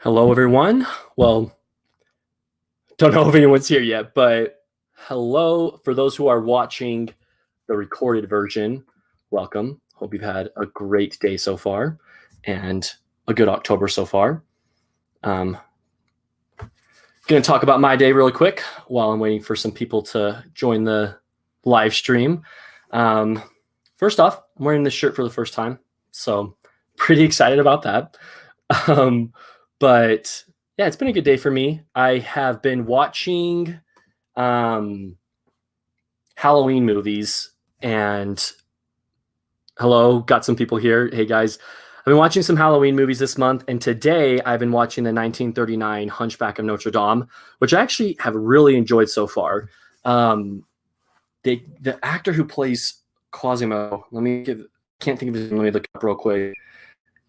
Hello, everyone. Well, don't know if anyone's here yet, but hello for those who are watching the recorded version. Welcome. Hope you've had a great day so far and a good October so far. Going to talk about my day really quick while I'm waiting for some people to join the live stream. First off, I'm wearing this shirt for the first time, so pretty excited about that. But yeah, it's been a good day for me. I have been watching Halloween movies, and hello, got some people here. Hey guys, I've been watching some Halloween movies this month, and today I've been watching the 1939 Hunchback of Notre Dame, which I actually have really enjoyed so far. The actor who plays Cosimo, can't think of his name, let me look up real quick,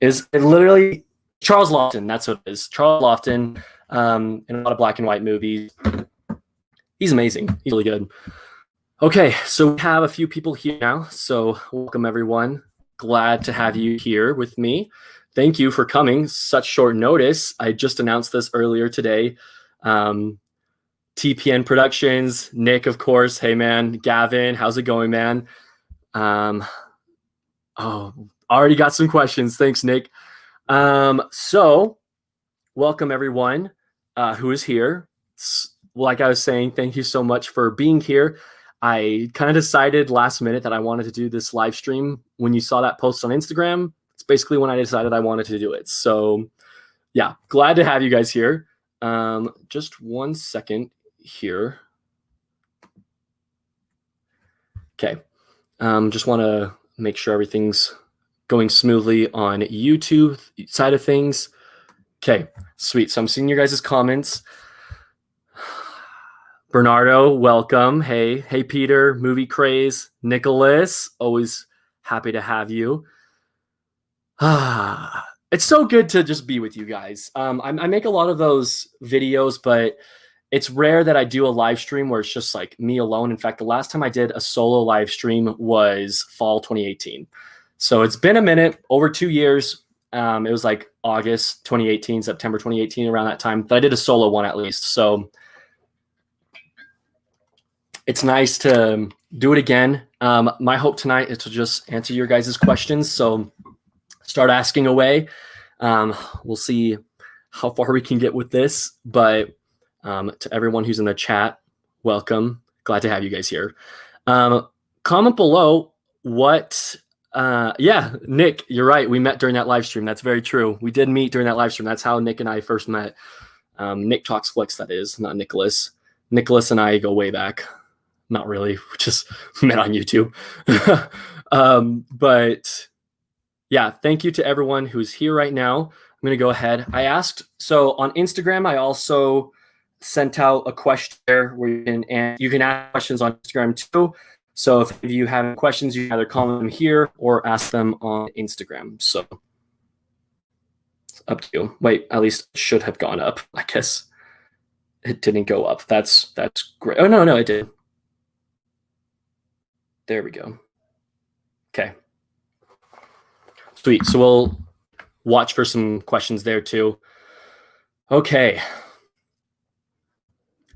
is it literally Charles Laughton. That's what it is. Charles Laughton, in a lot of black and white movies. He's amazing. He's really good. Okay, so we have a few people here now. So welcome, everyone. Glad to have you here with me. Thank you for coming. Such short notice. I just announced this earlier today. TPN Productions, Nick, of course. Hey, man. Gavin, how's it going, man? Already got some questions. Thanks, Nick. So welcome everyone who is here. Like I was saying, thank you so much for being here. I kind of decided last minute that I wanted to do this live stream. When you saw that post on Instagram, it's basically when I decided I wanted to do it. So yeah, glad to have you guys here. Just 1 second here. Okay. Just want to make sure everything's going smoothly on YouTube side of things. Okay, sweet. So I'm seeing your guys' comments. Bernardo, welcome. Hey, Peter, Movie Craze. Nicholas, always happy to have you. It's so good to just be with you guys. I make a lot of those videos, but it's rare that I do a live stream where it's just like me alone. In fact, the last time I did a solo live stream was fall 2018. So it's been a minute, over 2 years. It was like August 2018, September 2018, around that time. But I did a solo one at least. So it's nice to do it again. My hope tonight is to just answer your guys' questions. So start asking away. We'll see how far we can get with this. But to everyone who's in the chat, welcome. Glad to have you guys here. Comment below what... yeah, Nick, you're right. We met during that live stream. That's very true. We did meet during that live stream. That's how Nick and I first met. Nick Talks Flicks, that is, not Nicholas. Nicholas and I go way back. Not really. We just met on YouTube. But yeah, thank you to everyone who's here right now. I'm going to go ahead. I asked, so on Instagram, I also sent out a questionnaire where you can ask questions on Instagram too. So if you have questions, you can either comment them here or ask them on Instagram. So it's up to you. Wait, at least it should have gone up. I guess it didn't go up. That's great. Oh, no, it did. There we go. Okay. Sweet. So we'll watch for some questions there too. Okay.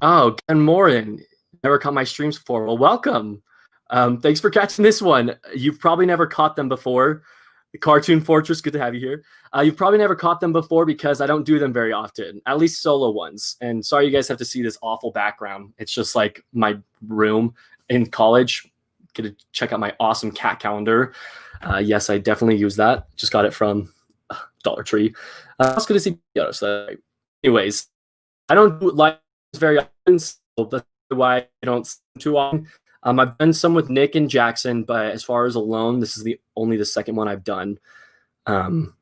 Oh, Ken Morin. Never caught my streams before. Well, welcome. Thanks for catching this one. You've probably never caught them before. The Cartoon Fortress, good to have you here. You've probably never caught them before because I don't do them very often, at least solo ones. And sorry you guys have to see this awful background. It's just like my room in college. Get to check out my awesome cat calendar. Yes, I definitely use that. Just got it from Dollar Tree. It's good to see you. So anyways, I don't do live very often, so that's why I don't too often. I've done some with Nick and Jackson, but as far as alone, this is only the second one I've done on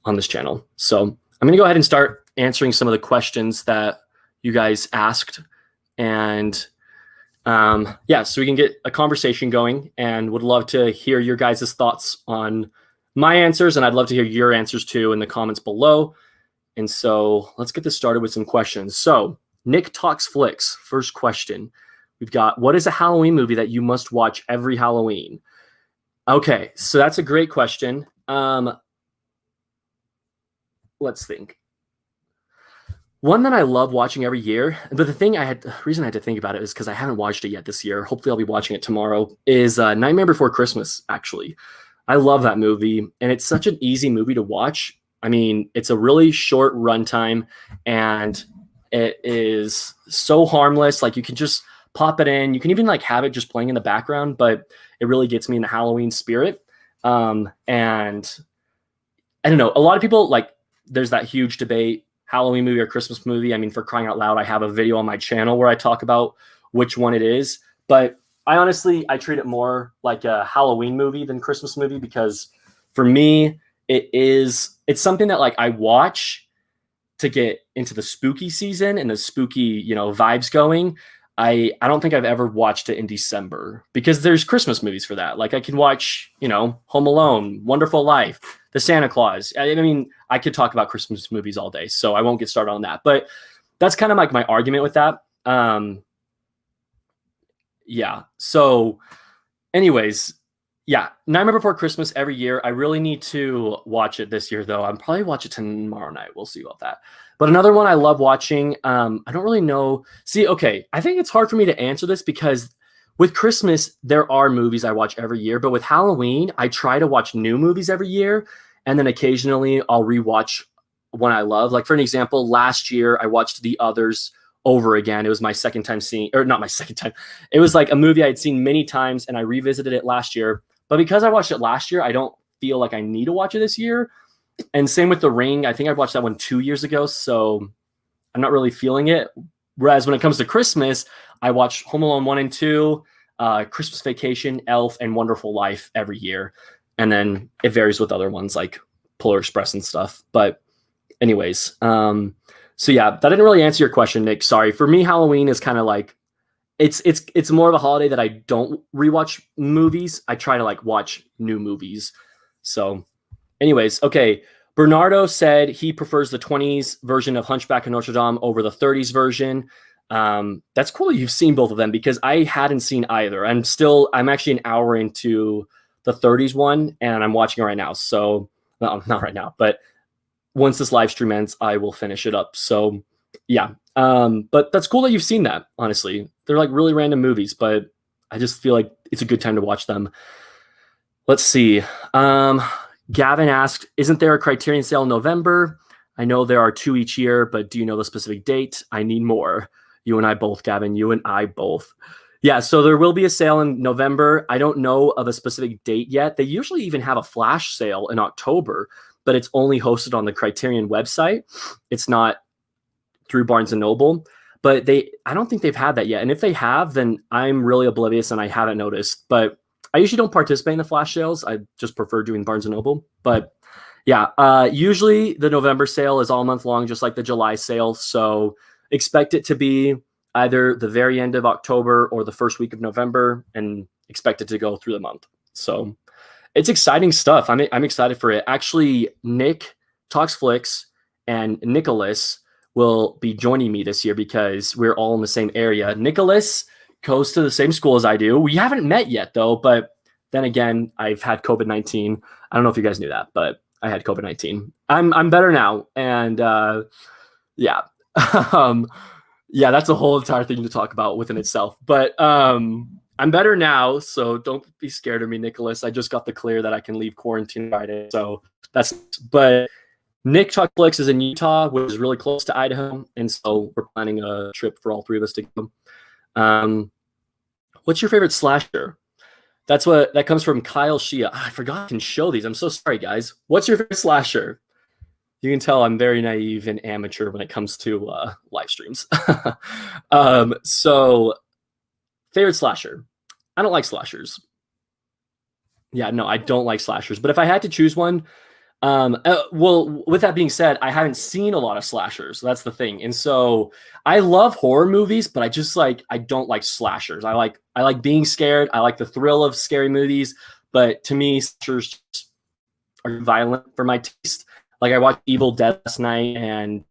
this channel. So I'm going to go ahead and start answering some of the questions that you guys asked. And yeah, so we can get a conversation going, and would love to hear your guys' thoughts on my answers. And I'd love to hear your answers too in the comments below. And so let's get this started with some questions. So Nick Talks Flicks, first question. We've got, what is a Halloween movie that you must watch every Halloween? Okay, so that's a great question. Let's think. One that I love watching every year, but the reason I had to think about it is because I haven't watched it yet this year. Hopefully, I'll be watching it tomorrow. Is Nightmare Before Christmas? Actually, I love that movie, and it's such an easy movie to watch. I mean, it's a really short runtime, and it is so harmless. Like you can just pop it in. You can even like have it just playing in the background, but it really gets me in the Halloween spirit. And I don't know. A lot of people like. There's that huge debate Halloween movie or Christmas movie. I mean, for crying out loud, I have a video on my channel where I talk about which one it is. But I treat it more like a Halloween movie than Christmas movie because for me, it's something that like I watch to get into the spooky season and the spooky, vibes going. I don't think I've ever watched it in December because there's Christmas movies for that. Like I can watch, Home Alone, Wonderful Life, The Santa Claus. I mean, I could talk about Christmas movies all day, so I won't get started on that. But that's kind of like my argument with that. Yeah. So, anyways, yeah, Nightmare Before Christmas every year. I really need to watch it this year, though. I'm probably watch it tomorrow night. We'll see about that. But another one I love watching. I don't really know. See, okay, I think it's hard for me to answer this because with Christmas there are movies I watch every year, but with Halloween I try to watch new movies every year, and then occasionally I'll rewatch one I love. Like for an example, last year I watched The Others over again. It was my second time seeing, or not my second time. It was like a movie I had seen many times, and I revisited it last year. But because I watched it last year, I don't feel like I need to watch it this year. And same with The Ring. I think I watched that one 2 years ago, so I'm not really feeling it. Whereas when it comes to Christmas, I watch Home Alone 1 and 2, Christmas Vacation, Elf, and Wonderful Life every year. And then it varies with other ones like Polar Express and stuff. But anyways, so yeah, that didn't really answer your question, Nick. Sorry. For me, Halloween is kind of like it's more of a holiday that I don't rewatch movies. I try to like watch new movies. So anyways, okay. Bernardo said he prefers the 20s version of Hunchback of Notre Dame over the 30s version. That's cool you've seen both of them because I hadn't seen either. I'm actually an hour into the 30s one and I'm watching it right now. So no, not right now, but once this live stream ends, I will finish it up. So yeah. But that's cool that you've seen that, honestly. They're like really random movies, but I just feel like it's a good time to watch them. Let's see. Gavin asked, isn't there a Criterion sale in November? I know there are 2 each year, but do you know the specific date? I need more. You and I both, Gavin. You and I both. Yeah, so there will be a sale in November. I don't know of a specific date yet. They usually even have a flash sale in October, but it's only hosted on the Criterion website. It's not through Barnes & Noble. But I don't think they've had that yet. And if they have, then I'm really oblivious and I haven't noticed. But I usually don't participate in the flash sales. I just prefer doing Barnes & Noble. But yeah, usually the November sale is all month long, just like the July sale. So expect it to be either the very end of October or the first week of November, and expect it to go through the month. So it's exciting stuff. I'm excited for it. Actually, Nick Talks Flicks and Nicholas will be joining me this year because we're all in the same area. Nicholas goes to the same school as I do. We haven't met yet though, but then again, I've had COVID-19. I don't know if you guys knew that, but I had COVID-19. I'm better now. And yeah. Yeah, that's a whole entire thing to talk about within itself. But I'm better now, so don't be scared of me, Nicholas. I just got the clear that I can leave quarantine Friday. So but Nick Tuckflix is in Utah, which is really close to Idaho, and so we're planning a trip for all three of us to go. What's your favorite slasher? That comes from Kyle Shia. I forgot I can show these. I'm so sorry, guys. What's your favorite slasher? You can tell I'm very naive and amateur when it comes to live streams. So, favorite slasher. I don't like slashers. Yeah, no, I don't like slashers. But if I had to choose one, well, with that being said, I haven't seen a lot of slashers. That's the thing. And so I love horror movies, but I don't like slashers. I like being scared. I like the thrill of scary movies, but to me, slashers are violent for my taste. Like I watched Evil Dead last night and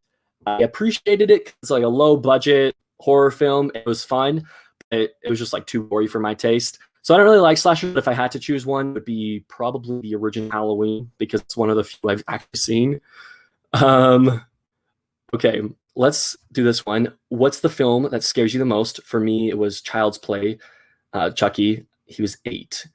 I appreciated it. It's like a low budget horror film. It was fun. It was just like too gory for my taste. So I don't really like slashers, but if I had to choose one, it would be probably the original Halloween because it's one of the few I've actually seen. Okay. let's do this one. What's the film that scares you the most? For me, it was Child's Play. Chucky, he was 8.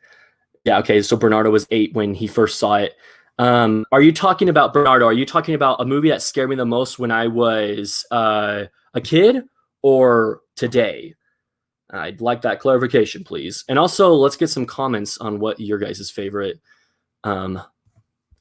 Yeah, okay, so Bernardo was 8 when he first saw it. Are you talking about, Bernardo, are you talking about a movie that scared me the most when I was a kid or today? I'd like that clarification, please. And also, let's get some comments on what your guys' favorite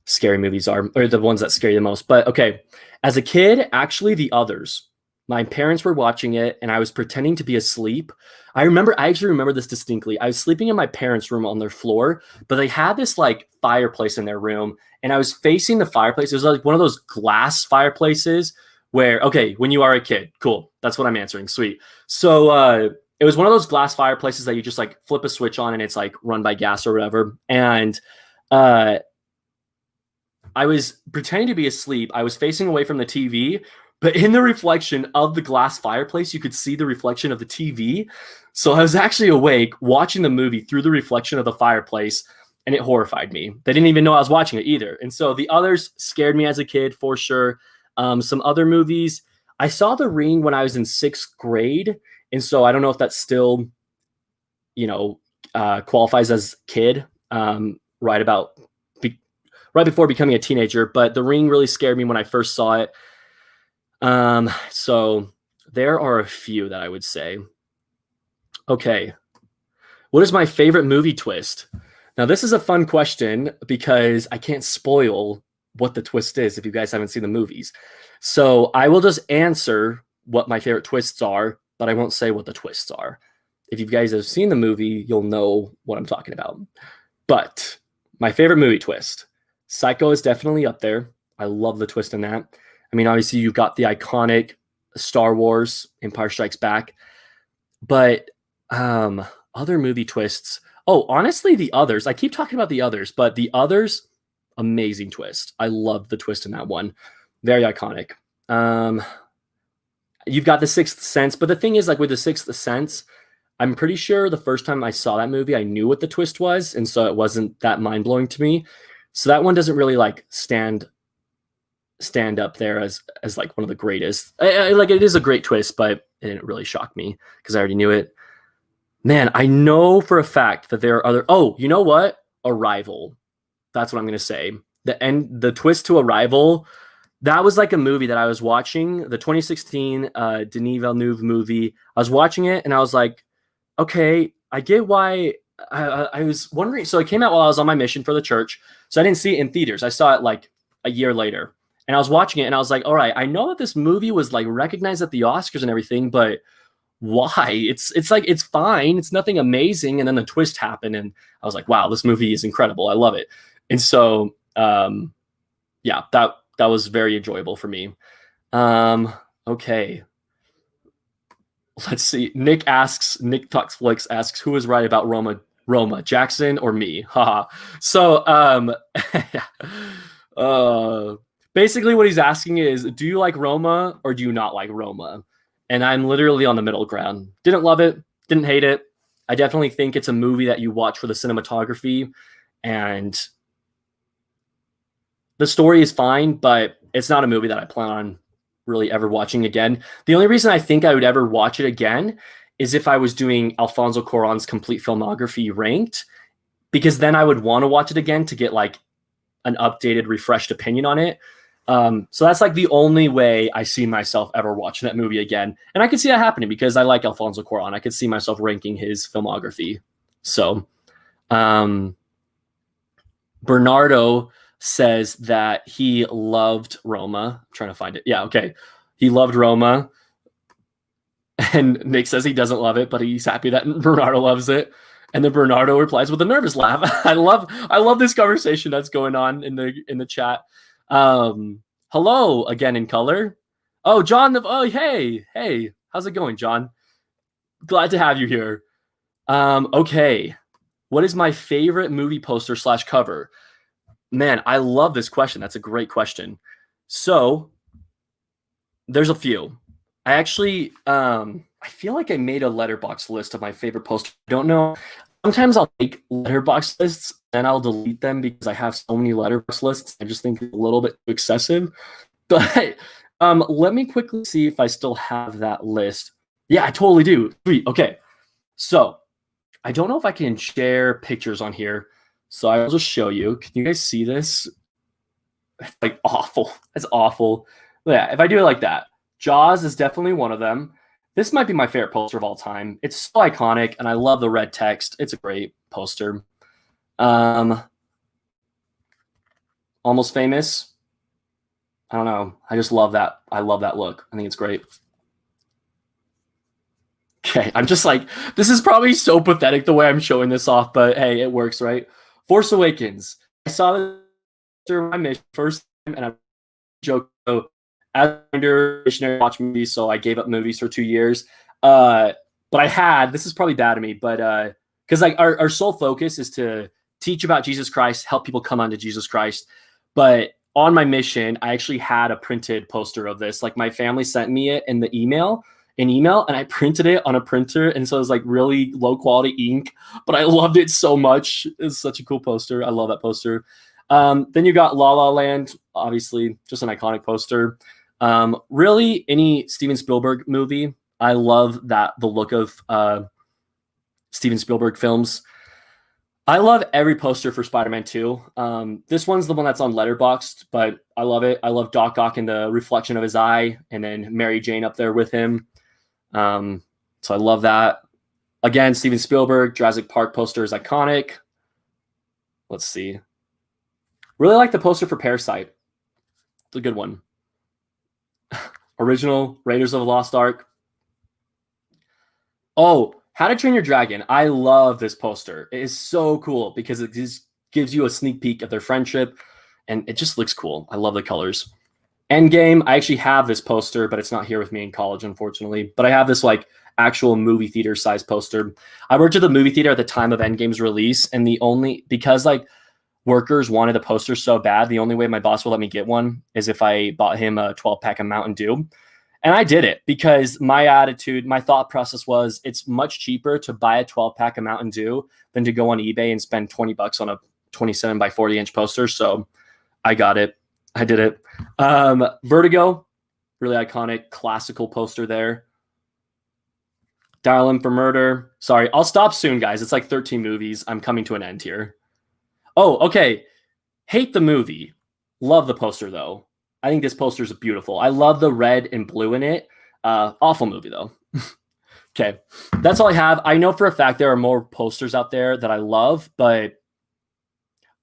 scary movies are, or the ones that scare you the most. But okay, as a kid, actually, The Others. My parents were watching it, and I was pretending to be asleep. I actually remember this distinctly. I was sleeping in my parents' room on their floor, but they had this like fireplace in their room, and I was facing the fireplace. It was like one of those glass fireplaces where, when you are a kid, cool. That's what I'm answering. Sweet. So, it was one of those glass fireplaces that you just like flip a switch on and it's like run by gas or whatever. And I was pretending to be asleep. I was facing away from the TV, but in the reflection of the glass fireplace, you could see the reflection of the TV. So I was actually awake watching the movie through the reflection of the fireplace, and it horrified me. They didn't even know I was watching it either. And so The Others scared me as a kid for sure. Some other movies. I saw The Ring when I was in 6th grade. And so I don't know if that still, qualifies as kid, right before becoming a teenager. But The Ring really scared me when I first saw it. So there are a few that I would say. Okay. What is my favorite movie twist? Now, this is a fun question because I can't spoil what the twist is if you guys haven't seen the movies. So I will just answer what my favorite twists are, but I won't say what the twists are. If you guys have seen the movie, you'll know what I'm talking about. But my favorite movie twist, Psycho is definitely up there. I love the twist in that. I mean, obviously, you've got the iconic Star Wars, Empire Strikes Back. But other movie twists. Oh, honestly, The Others. I keep talking about The Others, but The Others, amazing twist. I love the twist in that one. Very iconic. You've got The Sixth Sense, but the thing is, like with The Sixth Sense, I'm pretty sure the first time I saw that movie, I knew what the twist was, and so it wasn't that mind-blowing to me. So that one doesn't really like stand up there as like one of the greatest. Like it is a great twist, but it didn't really shock me because I already knew it. Man, I know for a fact that there are other. Oh, you know what? Arrival. That's what I'm gonna say. The twist to Arrival. That was like a movie that I was watching, the 2016 Denis Villeneuve movie. I was watching it and I was like, okay, I get why. I was wondering. So it came out while I was on my mission for the church. So I didn't see it in theaters. I saw it like a year later. And I was watching it and I was like, all right, I know that this movie was like recognized at the Oscars and everything, but why? It's like, it's fine. It's nothing amazing. And then the twist happened and I was like, wow, this movie is incredible. I love it. And so, yeah, that was very enjoyable for me. Okay. Let's see. Nick Tuxflix asks, who is right about Roma, Jackson or me? Haha. So, basically what he's asking is, do you like Roma or do you not like Roma? And I'm literally on the middle ground. Didn't love it. Didn't hate it. I definitely think it's a movie that you watch for the cinematography, and the story is fine, but it's not a movie that I plan on really ever watching again. The only reason I think I would ever watch it again is if I was doing Alfonso Cuarón's complete filmography ranked, because then I would want to watch it again to get like an updated, refreshed opinion on it. So that's like the only way I see myself ever watching that movie again. And I could see that happening because I like Alfonso Cuarón. I could see myself ranking his filmography. So Bernardo says that he loved Roma. I'm trying to find it. Yeah, okay. He loved Roma. And Nick says he doesn't love it, but he's happy that Bernardo loves it. And then Bernardo replies with a nervous laugh. I love this conversation that's going on in the chat. Hello again in color. Oh, John. Oh, hey. How's it going, John? Glad to have you here. Okay. What is my favorite movie poster / cover? Man, I love this question. That's a great question. So there's a few. I actually, I feel like I made a letterbox list of my favorite posters. I don't know. Sometimes I'll make letterbox lists and I'll delete them because I have so many letterbox lists. I just think it's a little bit too excessive. But Let me quickly see if I still have that list. Yeah, I totally do. Sweet. Okay. So I don't know if I can share pictures on here. So I will just show you. Can you guys see this? It's like awful. It's awful. Yeah, if I do it like that. Jaws is definitely one of them. This might be my favorite poster of all time. It's so iconic, and I love the red text. It's a great poster. Almost Famous. I don't know. I just love that. I love that look. I think it's great. Okay, I'm just like, this is probably so pathetic the way I'm showing this off, but hey, it works, right? Force Awakens. I saw this during my mission first time, and I joked, as a missionary watch movies, so I gave up movies for 2 years. But I had, this is probably bad of me, but because like our sole focus is to teach about Jesus Christ, help people come onto Jesus Christ. But on my mission, I actually had a printed poster of this. Like my family sent me it in the email, and I printed it on a printer. And so it was like really low quality ink, but I loved it so much. It's such a cool poster. I love that poster. Then you got La La Land, obviously just an iconic poster. Really any Steven Spielberg movie. I love that, the look of Steven Spielberg films. I love every poster for Spider-Man 2. This one's the one that's on Letterboxd, but I love it. I love Doc Ock and the reflection of his eye, and then Mary Jane up there with him. So I love that. Again, Steven Spielberg, Jurassic Park poster is iconic. Let's see. Really like the poster for Parasite. It's a good one. Original Raiders of the Lost Ark. Oh, How to Train Your Dragon. I love this poster. It is so cool because it just gives you a sneak peek of their friendship, and it just looks cool. I love the colors. Endgame. I actually have this poster, but it's not here with me in college, unfortunately. But I have this like actual movie theater size poster. I worked at the movie theater at the time of Endgame's release, and because like workers wanted a poster so bad, the only way my boss would let me get one is if I bought him a 12-pack of Mountain Dew. And I did it because my attitude, my thought process was it's much cheaper to buy a 12-pack of Mountain Dew than to go on eBay and spend $20 on a 27 by 40-inch poster. So I got it. I did it. Vertigo, really iconic, classical poster there. Dial M for Murder. Sorry, I'll stop soon, guys. It's like 13 movies. I'm coming to an end here. Oh, okay. Hate the movie. Love the poster, though. I think this poster is beautiful. I love the red and blue in it. Awful movie, though. Okay, that's all I have. I know for a fact there are more posters out there that I love, but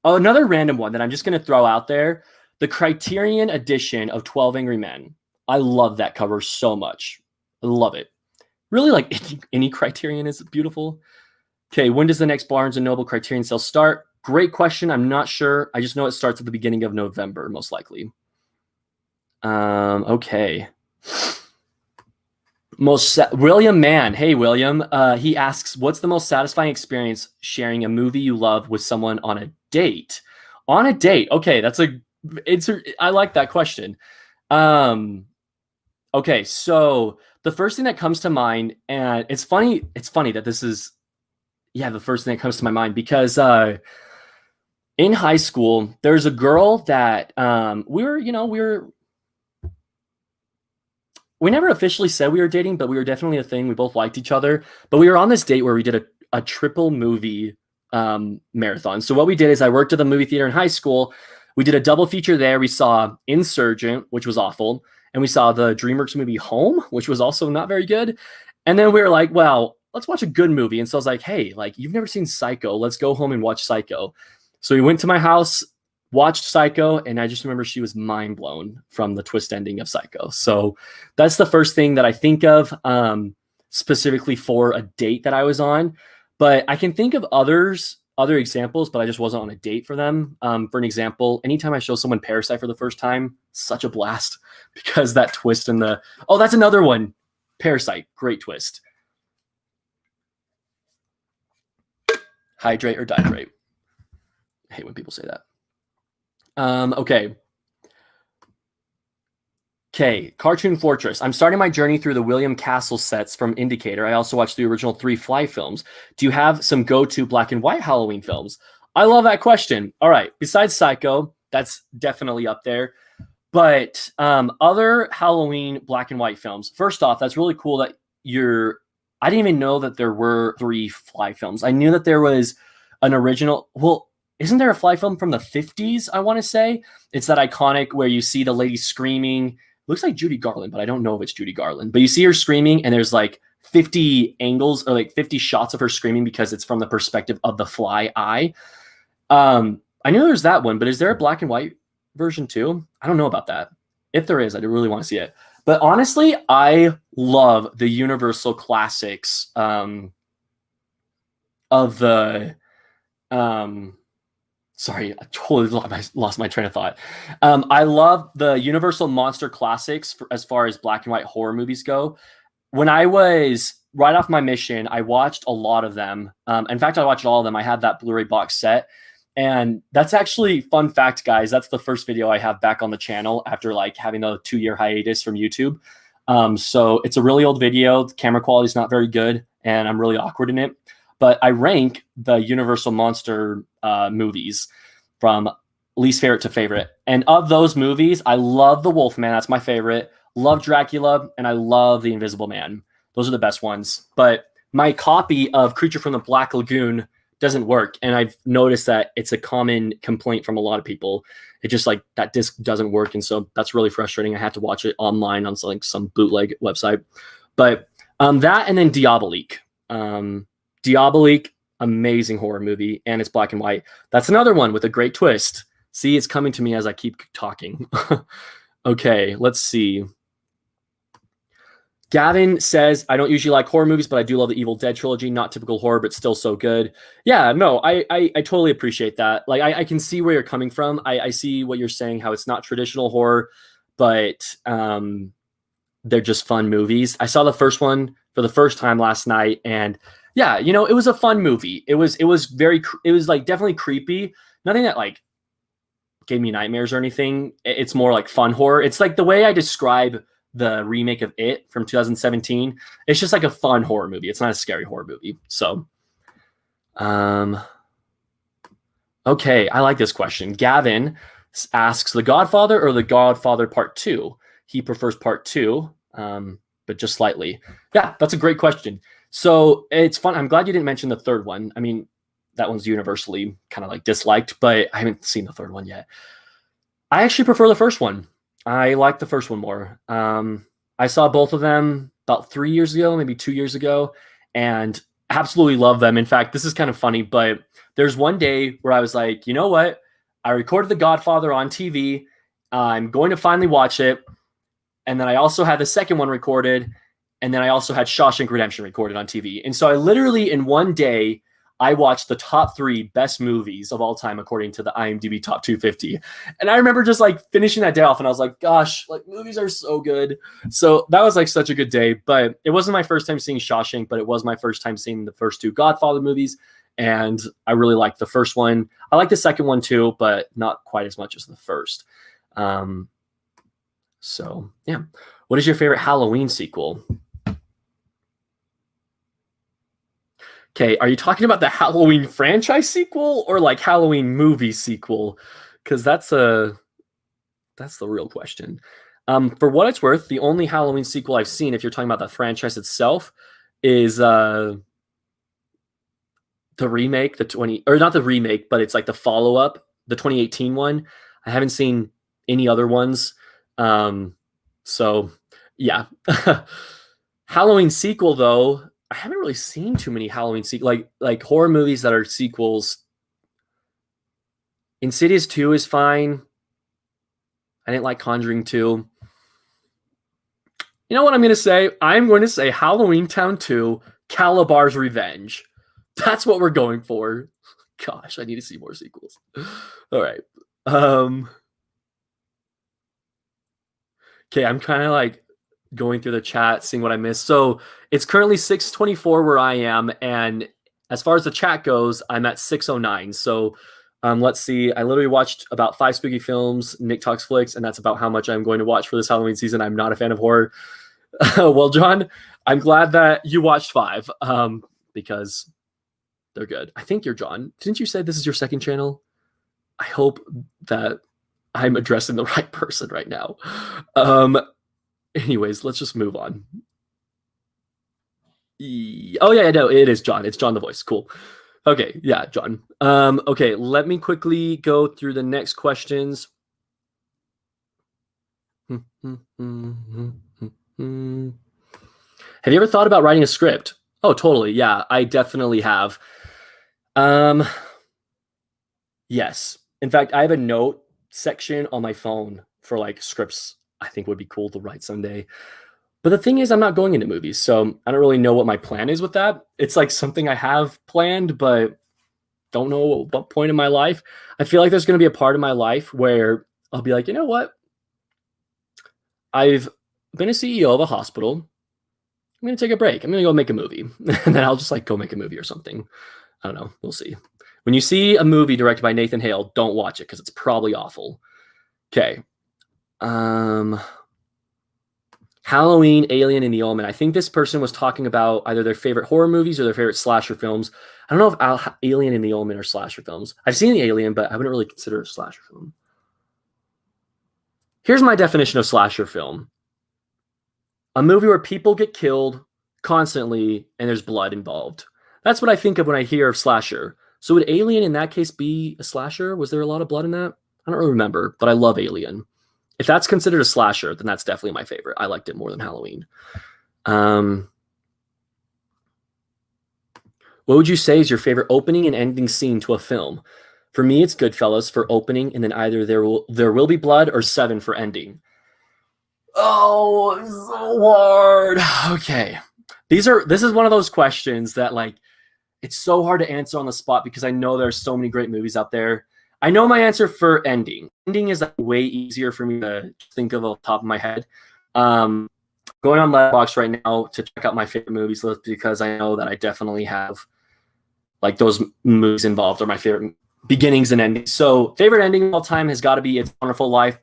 another random one that I'm just going to throw out there, the Criterion edition of 12 Angry Men. I love that cover so much. I love it. Really, like any Criterion is beautiful. Okay, when does the next Barnes & Noble Criterion sale start? Great question. I'm not sure. I just know it starts at the beginning of November, most likely. Okay. William Mann. Hey, William. He asks, what's the most satisfying experience sharing a movie you love with someone on a date? On a date. Okay, I like that question. Okay, so the first thing that comes to mind, and it's funny that this is, the first thing that comes to my mind, because in high school, there's a girl that we never officially said we were dating, but we were definitely a thing. We both liked each other, but we were on this date where we did a triple movie marathon. So what we did is I worked at the movie theater in high school. We did a double feature there. We saw Insurgent, which was awful. And we saw the DreamWorks movie Home, which was also not very good. And then we were like, well, let's watch a good movie. And so I was like, hey, like, you've never seen Psycho. Let's go home and watch Psycho. So we went to my house, watched Psycho, and I just remember she was mind blown from the twist ending of Psycho. So that's the first thing that I think of specifically for a date that I was on. But I can think of other examples, but I just wasn't on a date for them. For an example, anytime I show someone Parasite for the first time, such a blast because that twist in that's another one. Parasite, great twist. Hydrate or dihydrate. I hate when people say that. Okay. Cartoon Fortress. I'm starting my journey through the William Castle sets from Indicator. I also watched the original 3 Fly films. Do you have some go-to black and white Halloween films? I love that question. All right. Besides Psycho, that's definitely up there. But other Halloween black and white films. First off, that's really cool that I didn't even know that there were 3 Fly films. I knew that there was an original. Well, isn't there a Fly film from the 50s, I want to say? It's that iconic where you see the lady screaming. Looks like Judy Garland, but I don't know if it's Judy Garland. But you see her screaming, and there's like 50 angles or like 50 shots of her screaming because it's from the perspective of the fly eye. I knew there's that one, but is there a black and white version too? I don't know about that. If there is, I do really want to see it. But honestly, I love the Universal classics of the sorry, I totally lost my train of thought. I love the Universal monster classics as far as black and white horror movies go. When I was right off my mission, I watched a lot of them. In fact, I watched all of them. I had that Blu-ray box set. And that's actually, fun fact, guys, that's the first video I have back on the channel after like having a 2-year hiatus from YouTube. So it's a really old video. The camera quality is not very good, and I'm really awkward in it. But I rank the Universal Monster movies from least favorite to favorite. And of those movies, I love The Wolfman. That's my favorite. Love Dracula, and I love The Invisible Man. Those are the best ones. But my copy of Creature from the Black Lagoon doesn't work. And I've noticed that it's a common complaint from a lot of people. It just like that disc doesn't work. And so that's really frustrating. I had to watch it online on like some bootleg website. But that and then Diabolique. Diabolique, amazing horror movie. And it's black and white. That's another one with a great twist. See, it's coming to me as I keep talking. Okay, let's see. Gavin says, I don't usually like horror movies, but I do love the Evil Dead trilogy. Not typical horror, but still so good. Yeah, no, I totally appreciate that. Like, I can see where you're coming from. I see what you're saying, how it's not traditional horror, but they're just fun movies. I saw the first one for the first time last night, and yeah, you know, it was a fun movie. It was like definitely creepy. Nothing that like gave me nightmares or anything. It's more like fun horror. It's like the way I describe the remake of It from 2017. It's just like a fun horror movie. It's not a scary horror movie. So, okay, I like this question. Gavin asks, The Godfather or The Godfather Part 2? He prefers Part 2, but just slightly. Yeah, that's a great question. So it's fun. I'm glad you didn't mention the third one. I mean, that one's universally kind of like disliked, but I haven't seen the third one yet. I actually prefer the first one. I like the first one more. I saw both of them about 3 years ago, maybe 2 years ago, and absolutely love them. In fact, this is kind of funny, but there's one day where I was like, you know what? I recorded The Godfather on TV. I'm going to finally watch it. And then I also had the second one recorded. And then I also had Shawshank Redemption recorded on TV. And so I literally, in one day, I watched the top 3 best movies of all time according to the IMDb Top 250. And I remember just like finishing that day off, and I was like, gosh, like movies are so good. So that was like such a good day. But it wasn't my first time seeing Shawshank, but it was my first time seeing the first 2 Godfather movies. And I really liked the first one. I like the second one too, but not quite as much as the first. So yeah. What is your favorite Halloween sequel? Okay, are you talking about the Halloween franchise sequel or like Halloween movie sequel? Because that's the real question. For what it's worth, the only Halloween sequel I've seen, if you're talking about the franchise itself, is the remake, not the remake, but it's like the follow-up, the 2018 one. I haven't seen any other ones. So yeah. Halloween sequel though, I haven't really seen too many Halloween like horror movies that are sequels. Insidious 2 is fine. I didn't like Conjuring 2. You know what I'm going to say? I'm going to say Halloween Town 2, Calabar's Revenge. That's what we're going for. Gosh, I need to see more sequels. All right. Okay, I'm kind of like going through the chat, seeing what I missed. So it's currently 6:24 where I am, and as far as the chat goes, I'm at 6:09. So let's see. I literally watched about 5 spooky films, Nick Talks Flicks, and that's about how much I'm going to watch for this Halloween season. I'm not a fan of horror. Well, John, I'm glad that you watched 5 because they're good. I think you're John. Didn't you say this is your second channel? I hope that I'm addressing the right person right now. Anyways, let's just move on. Oh yeah, no, it is John. It's John the voice. Cool. Okay, yeah, John. Okay, let me quickly go through the next questions. Have you ever thought about writing a script? Oh, totally. Yeah, I definitely have. Yes. In fact, I have a note section on my phone for like scripts I think would be cool to write someday. But the thing is, I'm not going into movies, so I don't really know what my plan is with that. It's like something I have planned, but don't know what point in my life. I feel like there's going to be a part of my life where I'll be like, you know what? I've been a CEO of a hospital. I'm going to take a break. I'm going to go make a movie. And then I'll just like go make a movie or something. I don't know. We'll see. When you see a movie directed by Nathan Hale, don't watch it because it's probably awful. Okay. Halloween, Alien, and The Omen. I think this person was talking about either their favorite horror movies or their favorite slasher films. I don't know if Alien and The Omen are slasher films. I've seen The Alien, but I wouldn't really consider it a slasher film. Here's my definition of slasher film. A movie where people get killed constantly and there's blood involved. That's what I think of when I hear of slasher. So would Alien in that case be a slasher? Was there a lot of blood in that? I don't really remember, but I love Alien. If that's considered a slasher, then that's definitely my favorite. I liked it more than Halloween. What would you say is your favorite opening and ending scene to a film? For me, it's Goodfellas for opening, and then either There Will Be Blood or Seven for ending. Oh, it's so hard. Okay. This is one of those questions that like it's so hard to answer on the spot because I know there's so many great movies out there. I know my answer for ending. Ending is like way easier for me to think of off the top of my head. Going on Letterboxd right now to check out my favorite movies list because I know that I definitely have like those movies involved are my favorite beginnings and endings. So favorite ending of all time has got to be It's a Wonderful Life.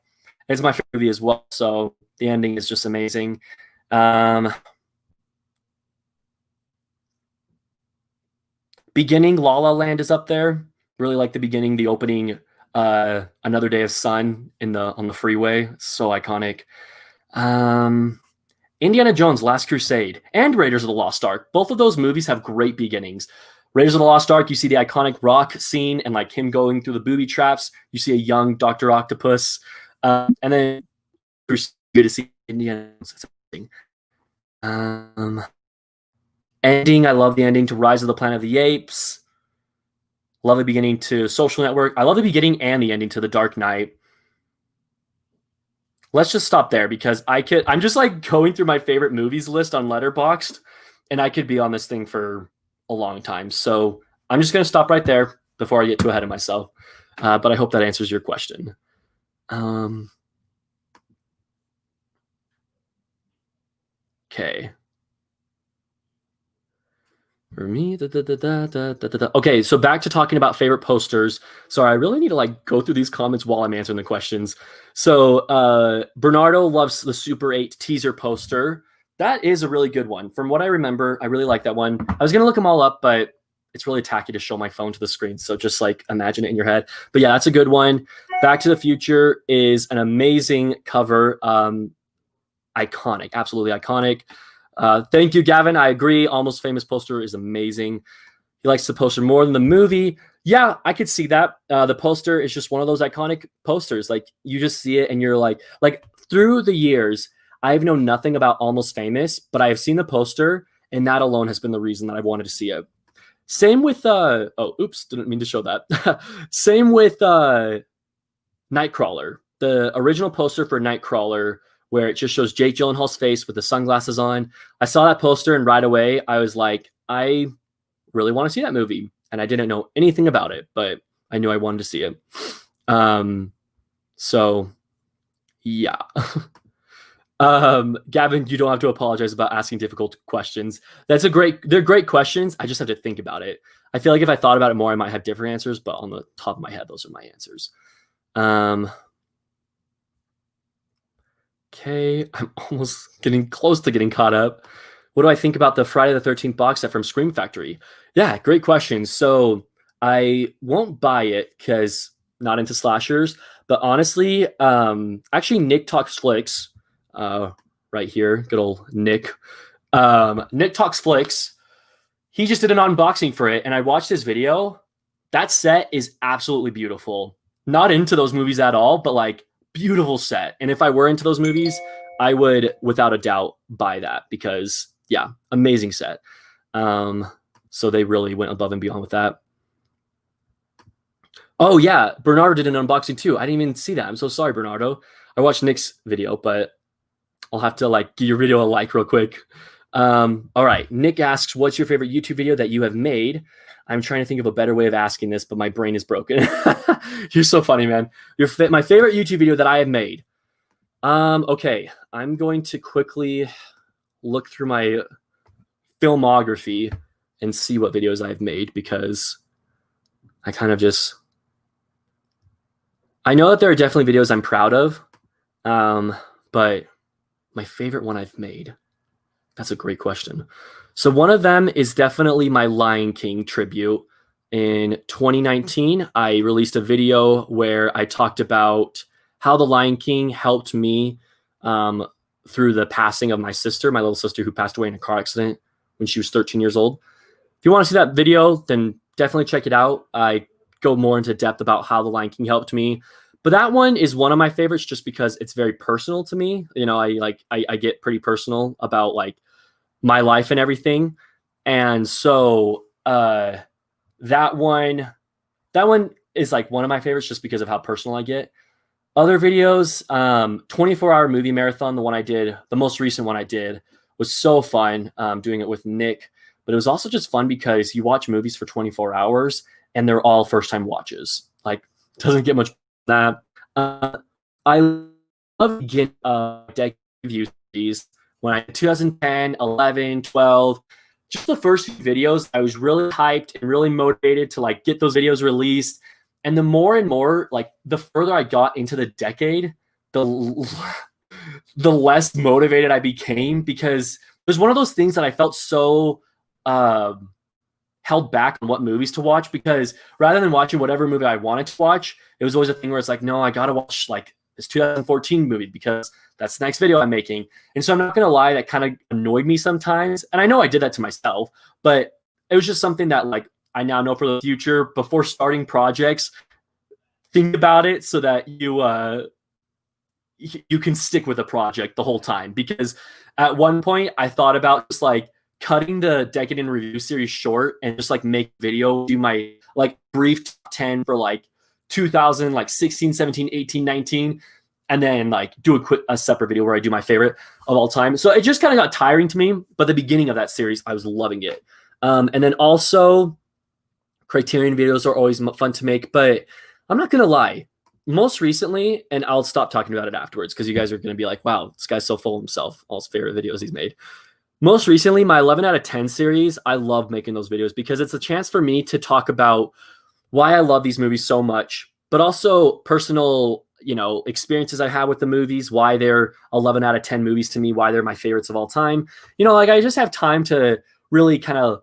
It's my favorite movie as well. So the ending is just amazing. Beginning, La La Land is up there. Really like the beginning, the opening, Another Day of Sun on the freeway. So iconic. Indiana Jones, Last Crusade, and Raiders of the Lost Ark. Both of those movies have great beginnings. Raiders of the Lost Ark, you see the iconic rock scene and like him going through the booby traps. You see a young Dr. Octopus. And then good to see Indiana Jones. Ending, I love the ending to Rise of the Planet of the Apes. Love the beginning to Social Network. I love the beginning and the ending to The Dark Knight. Let's just stop there because I'm just like going through my favorite movies list on Letterboxd, and I could be on this thing for a long time. So I'm just going to stop right there before I get too ahead of myself. But I hope that answers your question. Okay. For me, okay, so back to talking about favorite posters. Sorry, I really need to like go through these comments while I'm answering the questions. So Bernardo loves the Super 8 teaser poster. That is a really good one. From what I remember, I really like that one. I was gonna look them all up, but it's really tacky to show my phone to the screen. So just like imagine it in your head. But yeah, that's a good one. Back to the Future is an amazing cover. Iconic, absolutely iconic. Thank you, Gavin. I agree. Almost Famous poster is amazing. He likes the poster more than the movie. Yeah, I could see that. The poster is just one of those iconic posters. Like you just see it and you're like through the years, I've known nothing about Almost Famous, but I have seen the poster and that alone has been the reason that I wanted to see it. Same with, didn't mean to show that. Same with Nightcrawler. The original poster for Nightcrawler where it just shows Jake Gyllenhaal's face with the sunglasses on. I saw that poster and right away I was like, I really want to see that movie. And I didn't know anything about it, but I knew I wanted to see it. So yeah. Gavin, you don't have to apologize about asking difficult questions. They're great questions. I just have to think about it. I feel like if I thought about it more, I might have different answers, but on the top of my head, those are my answers. Okay, I'm almost getting close to getting caught up. What do I think about the Friday the 13th box set from Scream Factory? Yeah, great question. So I won't buy it because not into slashers, But honestly, actually Nick Talks Flicks, right here, good old Nick. Nick Talks Flicks, he just did an unboxing for it, and I watched his video. That set is absolutely beautiful. Not into those movies at all, but like beautiful set. And if I were into those movies, I would without a doubt buy that because yeah, amazing set. So they really went above and beyond with that. Oh yeah, Bernardo did an unboxing too. I didn't even see that. I'm so sorry, Bernardo. I watched Nick's video, but I'll have to like give your video a like real quick. All right, Nick asks, what's your favorite YouTube video that you have made? I'm trying to think of a better way of asking this, but my brain is broken. You're so funny, man. My favorite YouTube video that I have made. Okay, I'm going to quickly look through my filmography and see what videos I've made because I kind of just... I know that there are definitely videos I'm proud of, but my favorite one I've made, that's a great question. So one of them is definitely my Lion King tribute. In 2019, I released a video where I talked about how the Lion King helped me through the passing of my sister, my little sister who passed away in a car accident when she was 13 years old. If you want to see that video, then definitely check it out. I go more into depth about how the Lion King helped me. But that one is one of my favorites just because it's very personal to me. You know, I get pretty personal about like my life and everything. And so that one is like one of my favorites just because of how personal I get. Other videos, 24-hour movie marathon, the most recent one I did was so fun doing it with Nick. But it was also just fun because you watch movies for 24 hours and they're all first-time watches. Like, doesn't get much that. I love getting deck review series when I 2010, 11, 12, just the first few videos, I was really hyped and really motivated to like get those videos released. And the more and more, like the further I got into the decade, the less motivated I became because it was one of those things that I felt so held back on what movies to watch because rather than watching whatever movie I wanted to watch, it was always a thing where it's like, no, I got to watch like this 2014 movie because that's the next video I'm making. And so I'm not going to lie, that kind of annoyed me sometimes. And I know I did that to myself, but it was just something that like I now know for the future before starting projects, think about it so that you can stick with a project the whole time. Because at one point I thought about just like cutting the Decade in Review series short and just like make video, do my like brief top 10 for like 2016, 17, 18, 19, and then like do a separate video where I do my favorite of all time. So it just kind of got tiring to me, but the beginning of that series, I was loving it. And then also Criterion videos are always fun to make, but I'm not going to lie. Most recently, and I'll stop talking about it afterwards because you guys are going to be like, wow, this guy's so full of himself, all his favorite videos he's made. Most recently, my 11 out of 10 series, I love making those videos because it's a chance for me to talk about why I love these movies so much, but also personal, experiences I have with the movies, why they're 11 out of 10 movies to me, why they're my favorites of all time. Like I just have time to really kind of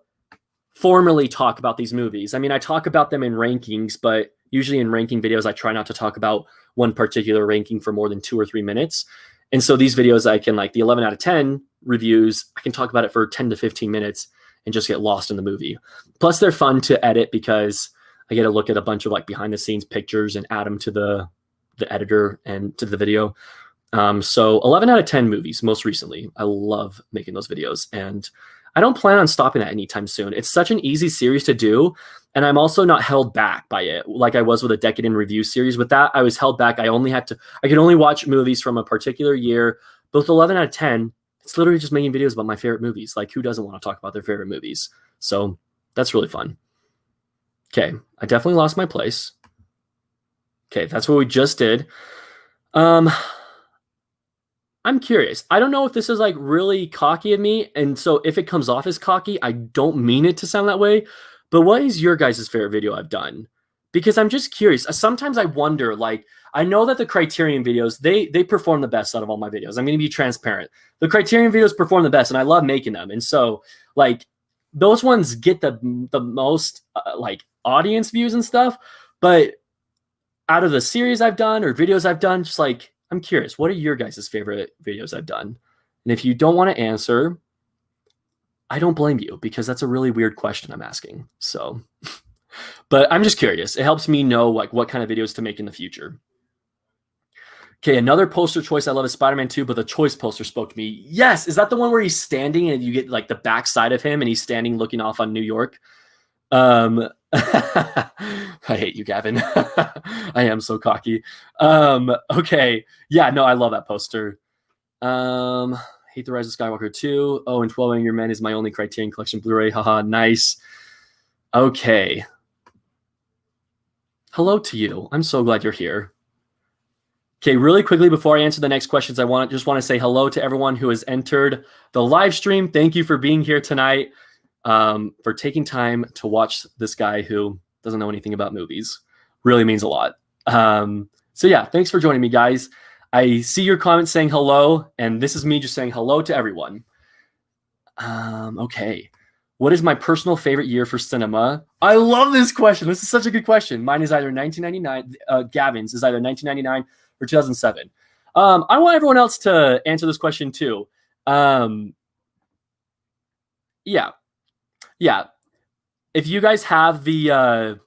formally talk about these movies. I mean, I talk about them in rankings, but usually in ranking videos, I try not to talk about one particular ranking for more than 2 or 3 minutes. And so these videos, I can like the 11 out of 10 reviews, I can talk about it for 10 to 15 minutes and just get lost in the movie. Plus they're fun to edit because I get to look at a bunch of like behind the scenes pictures and add them to the editor and to the video. So 11 out of 10 movies, most recently. I love making those videos and I don't plan on stopping that anytime soon. It's such an easy series to do. And I'm also not held back by it like I was with a Decade in Review series. With that, I was held back. I could only watch movies from a particular year. Both 11 out of 10, it's literally just making videos about my favorite movies. Like who doesn't want to talk about their favorite movies? So that's really fun. Okay, I definitely lost my place. Okay, that's what we just did. I'm curious. I don't know if this is like really cocky of me. And so if it comes off as cocky, I don't mean it to sound that way. But what is your guys' favorite video I've done? Because I'm just curious. Sometimes I wonder, like, I know that the Criterion videos, they perform the best out of all my videos. I'm going to be transparent. The Criterion videos perform the best and I love making them. And so like those ones get the most like audience views and stuff. But out of the series I've done or videos I've done, just like, I'm curious, what are your guys' favorite videos I've done? And if you don't want to answer, I don't blame you, because that's a really weird question I'm asking. So, but I'm just curious. It helps me know like what kind of videos to make in the future. Okay, another poster choice I love is Spider-Man 2, but the choice poster spoke to me. Yes, is that the one where he's standing and you get like the back side of him and he's standing looking off on New York? I hate you, Gavin. I am so cocky. Okay, yeah, no, I love that poster. Hate the Rise of Skywalker 2. Oh, and 12 Angry Men is my only Criterion Collection Blu-ray. Haha, nice. Okay. Hello to you. I'm so glad you're here. Okay, really quickly before I answer the next questions, I just want to say hello to everyone who has entered the live stream. Thank you for being here tonight, for taking time to watch this guy who doesn't know anything about movies. Really means a lot. So yeah, thanks for joining me, guys. I see your comments saying hello, and this is me just saying hello to everyone. Okay. What is my personal favorite year for cinema? I love this question. This is such a good question. Mine is either 1999. Gavin's is either 1999 or 2007. I want everyone else to answer this question too. Yeah. If you guys have the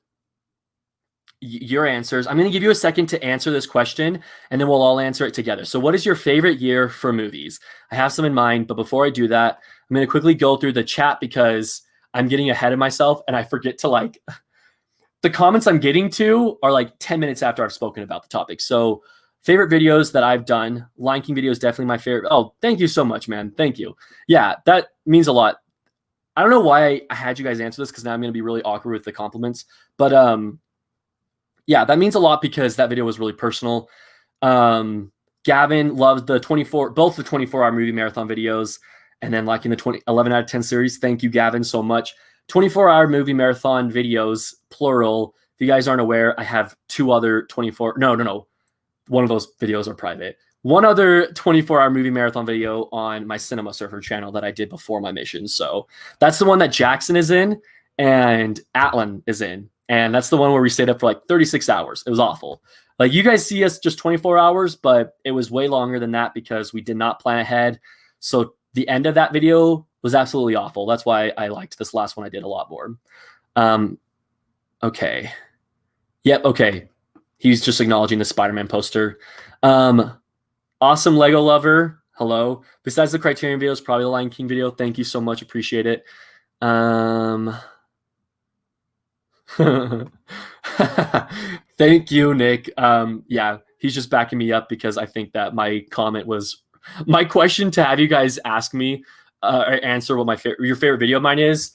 your answers, I'm going to give you a second to answer this question, and then we'll all answer it together. So what is your favorite year for movies? I have some in mind, but before I do that, I'm going to quickly go through the chat because I'm getting ahead of myself and I forget to like the comments I'm getting to are like 10 minutes after I've spoken about the topic. So favorite videos that I've done, Lion King video is definitely my favorite. Oh, thank you so much, man. Thank you. Yeah, that means a lot. I don't know why I had you guys answer this, because now I'm going to be really awkward with the compliments. But yeah, that means a lot because that video was really personal. Gavin loves both the 24-hour movie marathon videos, and then liking the 11 out of 10 series. Thank you, Gavin, so much. 24-hour movie marathon videos, plural. If you guys aren't aware, I have two other 24. No. One of those videos are private. One other 24-hour movie marathon video on my Cinema Surfer channel that I did before my mission. So that's the one that Jackson is in and Atlan is in. And that's the one where we stayed up for like 36 hours. It was awful. Like, you guys see us just 24 hours, but it was way longer than that because we did not plan ahead. So the end of that video was absolutely awful. That's why I liked this last one I did a lot more. Okay. Yep, okay. He's just acknowledging the Spider-Man poster. Awesome Lego lover. Hello. Besides the Criterion videos, probably the Lion King video. Thank you so much. Appreciate it. Thank you, Nick. Yeah, he's just backing me up because I think that my comment was my question to have you guys ask me or answer what your favorite video of mine is.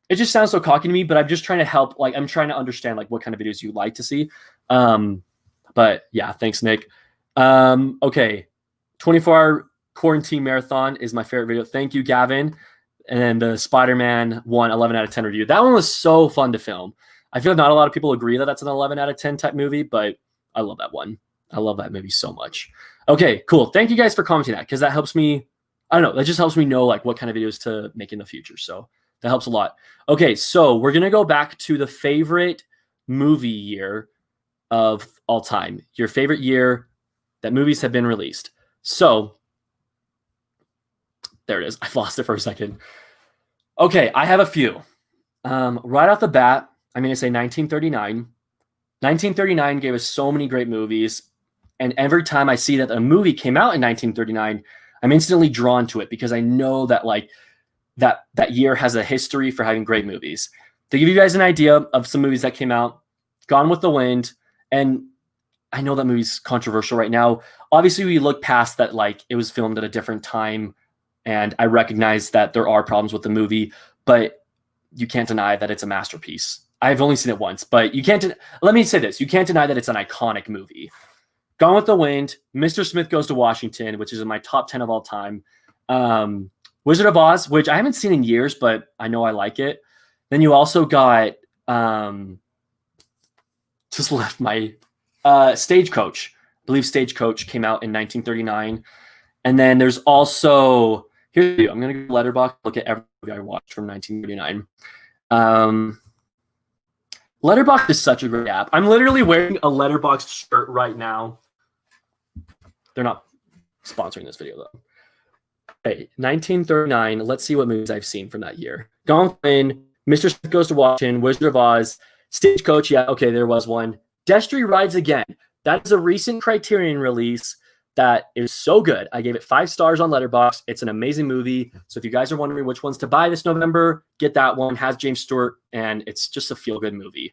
It just sounds so cocky to me, but I'm just trying to help. Like, I'm trying to understand like what kind of videos you like to see. But yeah, thanks, Nick. Okay, 24-hour quarantine marathon is my favorite video. Thank you, Gavin. And then the Spider-Man 1 11 out of 10 review. That one was so fun to film. I feel like not a lot of people agree that that's an 11 out of 10 type movie, but I love that one. I love that movie so much. Okay, cool. Thank you guys for commenting that, because that helps me. I don't know. That just helps me know like what kind of videos to make in the future. So that helps a lot. Okay, so we're going to go back to the favorite movie year of all time. Your favorite year that movies have been released. So there it is. I've lost it for a second. Okay, I have a few. Right off the bat, I'm going to say 1939. 1939 gave us so many great movies. And every time I see that a movie came out in 1939, I'm instantly drawn to it because I know that like that year has a history for having great movies. To give you guys an idea of some movies that came out, Gone with the Wind, and I know that movie's controversial right now. Obviously, we look past that, like it was filmed at a different time, and I recognize that there are problems with the movie, but you can't deny that it's a masterpiece. I've only seen it once, but you can't. Let me say this: you can't deny that it's an iconic movie. Gone with the Wind, Mr. Smith Goes to Washington, which is in my top 10 of all time. Wizard of Oz, which I haven't seen in years, but I know I like it. Then you also got just left my Stagecoach. I believe Stagecoach came out in 1939. And then there's also, here you go. I'm going to go Letterboxd, look at every movie I watched from 1939. Letterboxd is such a great app. I'm literally wearing a Letterboxd shirt right now. They're not sponsoring this video though. Okay, 1939. Let's see what movies I've seen from that year. Gone Flynn, Mr. Smith Goes to Washington, Wizard of Oz, Stagecoach. Yeah, okay, there was one. Destry Rides Again. That is a recent Criterion release that is so good. I gave it 5 stars on Letterboxd. It's an amazing movie. So if you guys are wondering which ones to buy this November, get that one. It has James Stewart, and it's just a feel-good movie.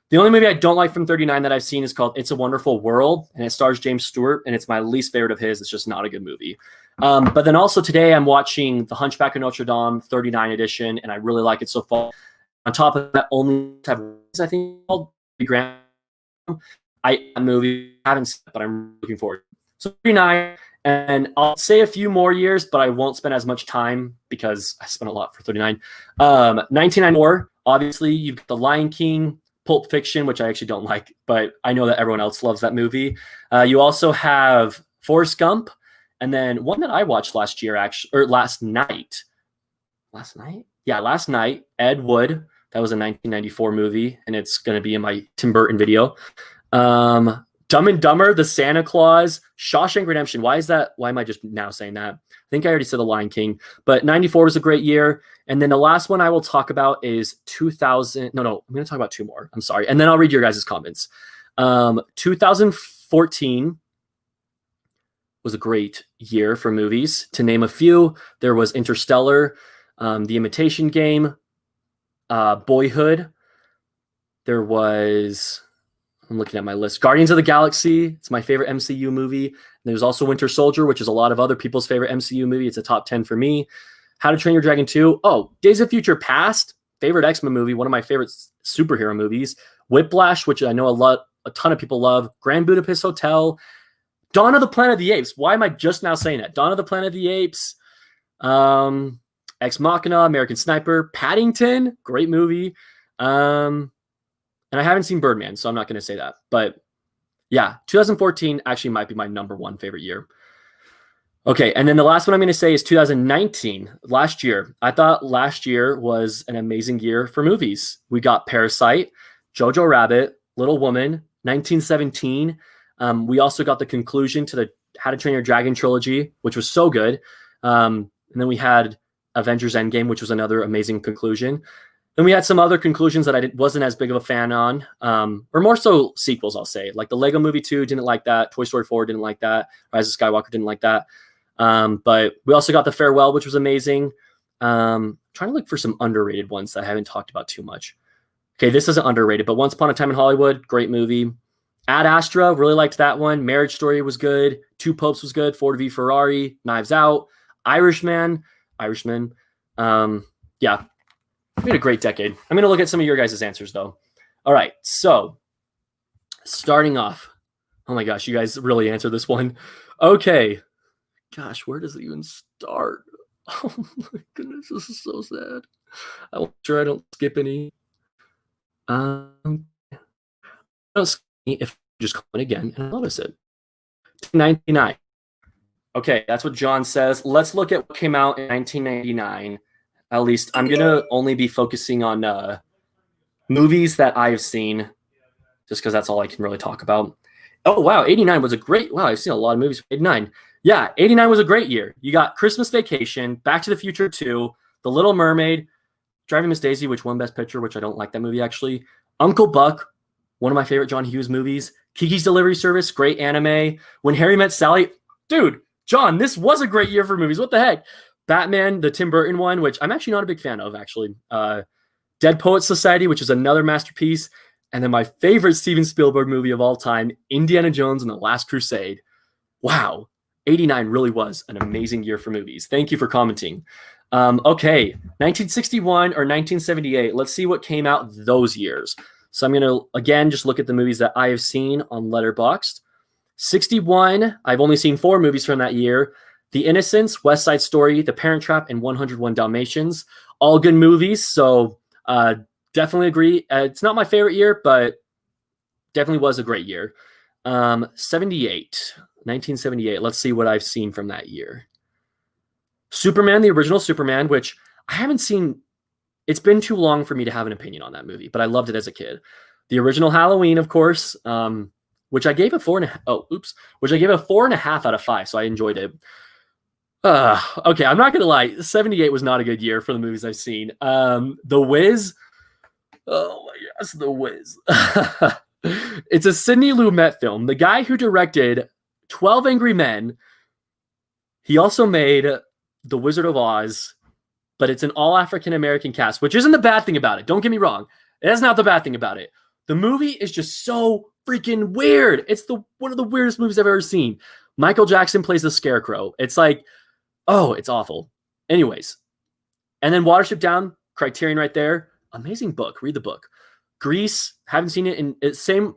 The only movie I don't like from 39 that I've seen is called It's a Wonderful World, and it stars James Stewart, and it's my least favorite of his. It's just not a good movie. But then also today I'm watching The Hunchback of Notre Dame 39 edition, and I really like it so far. On top of that, only have I think called Grand. I movie I haven't seen it, but I'm looking forward. So 39, and I'll say a few more years, but I won't spend as much time because I spent a lot for 39. 1994, obviously you've got The Lion King, Pulp Fiction, which I actually don't like, but I know that everyone else loves that movie. You also have Forrest Gump, and then one that I watched last year, actually, or last night. Last night? Yeah, last night, Ed Wood. That was a 1994 movie, and it's going to be in my Tim Burton video. Dumb and Dumber, The Santa Claus, Shawshank Redemption. Why is that? Why am I just now saying that? I think I already said The Lion King, but 94 was a great year. And then the last one I will talk about is 2000. No, I'm going to talk about 2 more. I'm sorry. And then I'll read your guys' comments. 2014 was a great year for movies. To name a few, there was Interstellar, The Imitation Game, Boyhood. There was, I'm looking at my list, Guardians of the Galaxy. It's my favorite MCU movie. And there's also Winter Soldier, which is a lot of other people's favorite MCU movie. It's a top 10 for me. How to Train Your Dragon 2. Oh, Days of Future Past, favorite X-Men movie, one of my favorite superhero movies. Whiplash, which I know a ton of people love. Grand Budapest Hotel. Dawn of the Planet of the Apes. Why am I just now saying that? Dawn of the Planet of the Apes. Ex Machina, American Sniper. Paddington, great movie. And I haven't seen Birdman, so I'm not going to say that. But yeah, 2014 actually might be my #1 favorite year. Okay, and then the last one I'm going to say is 2019, last year. I thought last year was an amazing year for movies. We got Parasite, Jojo Rabbit, Little Woman, 1917. We also got the conclusion to the How to Train Your Dragon trilogy, which was so good. And then we had Avengers Endgame, which was another amazing conclusion. Then we had some other conclusions that I wasn't as big of a fan on, or more so sequels, I'll say. Like the Lego Movie 2, didn't like that. Toy Story 4, didn't like that. Rise of Skywalker, didn't like that. But we also got The Farewell, which was amazing. Trying to look for some underrated ones that I haven't talked about too much. Okay, this isn't underrated, but Once Upon a Time in Hollywood, great movie. Ad Astra, really liked that one. Marriage Story was good. Two Popes was good. Ford v Ferrari, Knives Out, Irishman. Yeah, we had a great decade. I'm going to look at some of your guys' answers, though. All right, so starting off. Oh, my gosh, you guys really answered this one. Okay. Gosh, where does it even start? Oh, my goodness, this is so sad. I'm sure I don't skip any. I don't skip any if I just comment again and notice it. 1999. Okay, that's what John says. Let's look at what came out in 1999. At least I'm going to only be focusing on movies that I've seen, just because that's all I can really talk about. Oh, wow, 89 was a great, wow, I've seen a lot of movies from 89. Yeah, 89 was a great year. You got Christmas Vacation, Back to the Future 2, The Little Mermaid, Driving Miss Daisy, which won Best Picture, which I don't like that movie, actually. Uncle Buck, one of my favorite John Hughes movies. Kiki's Delivery Service, great anime. When Harry Met Sally, dude, John, this was a great year for movies. What the heck? Batman, the Tim Burton one, which I'm actually not a big fan of, actually. Dead Poets Society, which is another masterpiece. And then my favorite Steven Spielberg movie of all time, Indiana Jones and the Last Crusade. Wow, 89 really was an amazing year for movies. Thank you for commenting. Okay, 1961 or 1978. Let's see what came out those years. So I'm going to, again, just look at the movies that I have seen on Letterboxd. 61, I've only seen 4 movies from that year. The Innocents, West Side Story, The Parent Trap, and 101 Dalmatians. All good movies, so definitely agree. It's not my favorite year, but definitely was a great year. 1978. Let's see what I've seen from that year. Superman, the original Superman, which I haven't seen. It's been too long for me to have an opinion on that movie, but I loved it as a kid. The original Halloween, of course, which I gave a 4.5. Oh, oops. Which I gave a 4.5 out of 5. So I enjoyed it. Okay, I'm not gonna lie. 78 was not a good year for the movies I've seen. The Wiz. Oh my gosh, The Wiz. It's a Sidney Lumet film. The guy who directed 12 Angry Men. He also made The Wizard of Oz, but it's an all African American cast, which isn't the bad thing about it. Don't get me wrong. That's not the bad thing about it. The movie is just so freaking weird. It's one of the weirdest movies I've ever seen. Michael Jackson plays the Scarecrow. It's like, oh, it's awful. Anyways, and then Watership Down, Criterion right there. Amazing book. Read the book. Grease, haven't seen it.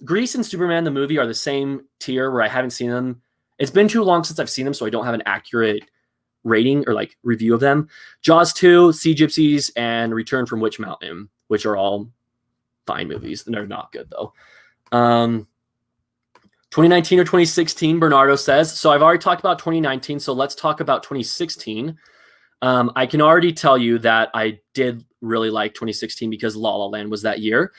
Grease and Superman, the movie, are the same tier where I haven't seen them. It's been too long since I've seen them, so I don't have an accurate rating or like review of them. Jaws 2, Sea Gypsies, and Return from Witch Mountain, which are all fine movies. They're not good though. 2019 or 2016, Bernardo says. So I've already talked about 2019, so let's talk about 2016. I can already tell you that I did really like 2016 because La La Land was that year.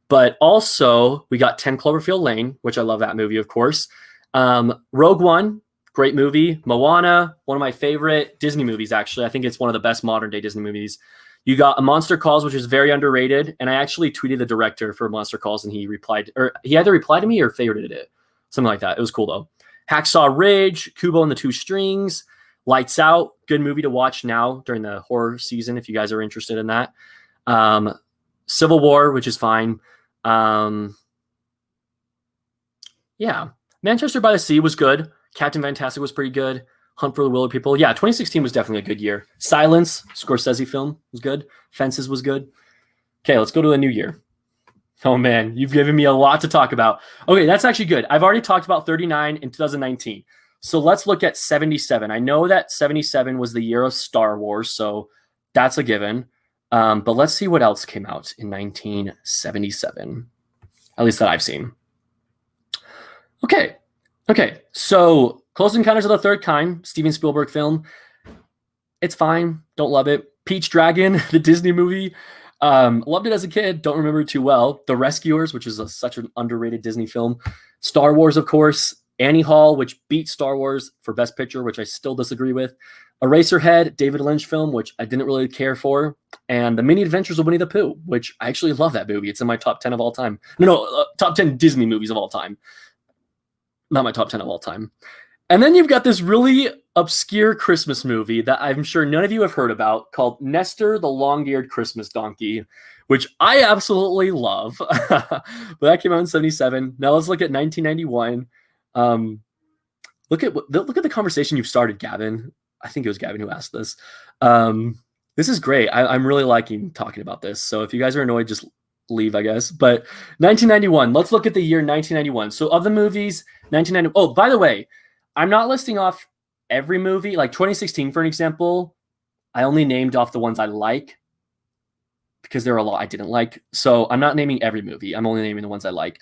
But also, we got 10 Cloverfield Lane, which I love that movie, of course. Rogue One, great movie. Moana, one of my favorite Disney movies, actually. I think it's one of the best modern-day Disney movies. You got A Monster Calls, which is very underrated. And I actually tweeted the director for Monster Calls, and he replied, or he either replied to me or favorited it. Something like that. It was cool, though. Hacksaw Ridge, Kubo and the Two Strings, Lights Out, good movie to watch now during the horror season if you guys are interested in that. Civil War, which is fine. Yeah. Manchester by the Sea was good. Captain Fantastic was pretty good. Hunt for the Willow People. Yeah, 2016 was definitely a good year. Silence, Scorsese film, was good. Fences was good. Okay, let's go to a new year. Oh, man, you've given me a lot to talk about. Okay, that's actually good. I've already talked about 39 in 2019. So let's look at 77. I know that 77 was the year of Star Wars, so that's a given. But let's see what else came out in 1977, at least that I've seen. Okay, so Close Encounters of the Third Kind, Steven Spielberg film. It's fine. Don't love it. Peach Dragon, the Disney movie. Loved it as a kid. Don't remember it too well. The Rescuers, which is such an underrated Disney film. Star Wars, of course. Annie Hall, which beat Star Wars for Best Picture, which I still disagree with. Eraserhead, David Lynch film, which I didn't really care for. And The Mini Adventures of Winnie the Pooh, which I actually love that movie. It's in my top 10 of all time. Top 10 Disney movies of all time. Not my top 10 of all time. And then you've got this really obscure Christmas movie that I'm sure none of you have heard about called Nestor the Long-Eared Christmas Donkey, which I absolutely love. But that came out in 77. Now let's look at 1991. Look at the conversation you've started, Gavin. I think it was Gavin who asked this. This is great. I'm really liking talking about this. So if you guys are annoyed, just leave, I guess. But 1991. Let's look at the year 1991. So of the movies, 1990. Oh, by the way, I'm not listing off every movie. Like 2016, for an example, I only named off the ones I like because there are a lot I didn't like. So I'm not naming every movie. I'm only naming the ones I like.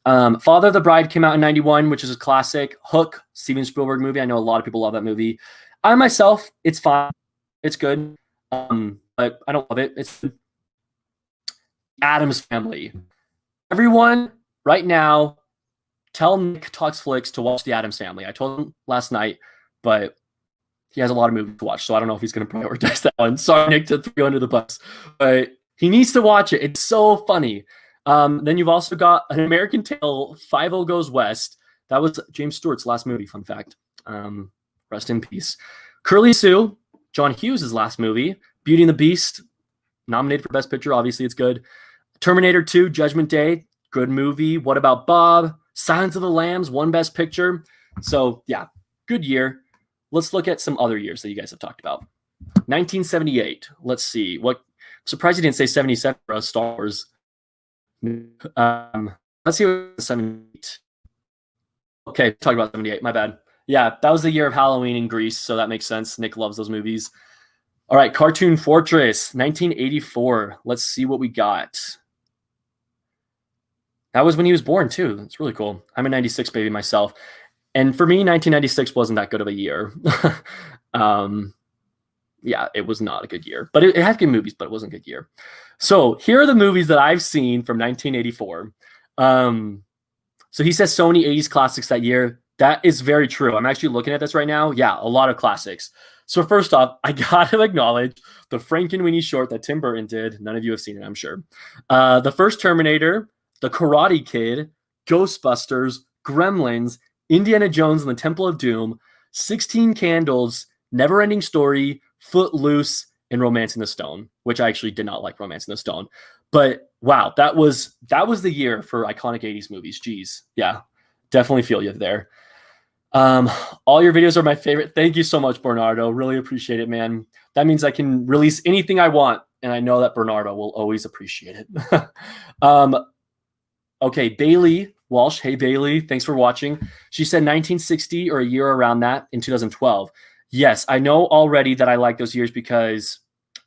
Father of the Bride came out in 91, which is a classic. Hook, Steven Spielberg movie. I know a lot of people love that movie. I myself, it's fine. It's good. But I don't love it. It's Addams Family. Everyone right now, tell Nick Talks Flicks to watch The Addams Family. I told him last night, but he has a lot of movies to watch, so I don't know if he's going to prioritize that one. Sorry, Nick, to throw you under the bus. But he needs to watch it. It's so funny. Then you've also got An American Tail, 5-0 Goes West. That was James Stewart's last movie, fun fact. Rest in peace. Curly Sue, John Hughes' last movie. Beauty and the Beast, nominated for Best Picture. Obviously, it's good. Terminator 2, Judgment Day, good movie. What About Bob? Silence of the Lambs, won Best Picture. So, yeah, good year. Let's look at some other years that you guys have talked about. 1978. Let's see. I'm surprised you didn't say 77 for us, Star Wars. Let's see what 78. Okay, talk about 78. My bad. Yeah, that was the year of Halloween in Greece, so that makes sense. Nick loves those movies. All right, Cartoon Fortress, 1984. Let's see what we got. That was when he was born, too. That's really cool. I'm a 96 baby myself. And for me, 1996 wasn't that good of a year. Yeah, it was not a good year. But it had good movies, but it wasn't a good year. So here are the movies that I've seen from 1984. So he says so many 80s classics that year. That is very true. I'm actually looking at this right now. Yeah, a lot of classics. So first off, I gotta acknowledge the Frankenweenie short that Tim Burton did. None of you have seen it, I'm sure. The first Terminator, The Karate Kid, Ghostbusters, Gremlins, Indiana Jones and the Temple of Doom, 16 Candles, Neverending Story, Footloose, and Romance in the Stone, which I actually did not like Romance in the Stone. But wow, that was the year for iconic 80s movies. Jeez. Yeah, definitely feel you there. All your videos are my favorite. Thank you so much, Bernardo. Really appreciate it, man. That means I can release anything I want, and I know that Bernardo will always appreciate it. Okay, Bailey Walsh. Hey, Bailey. Thanks for watching. She said 1960 or a year around that in 2012. Yes, I know already that I like those years because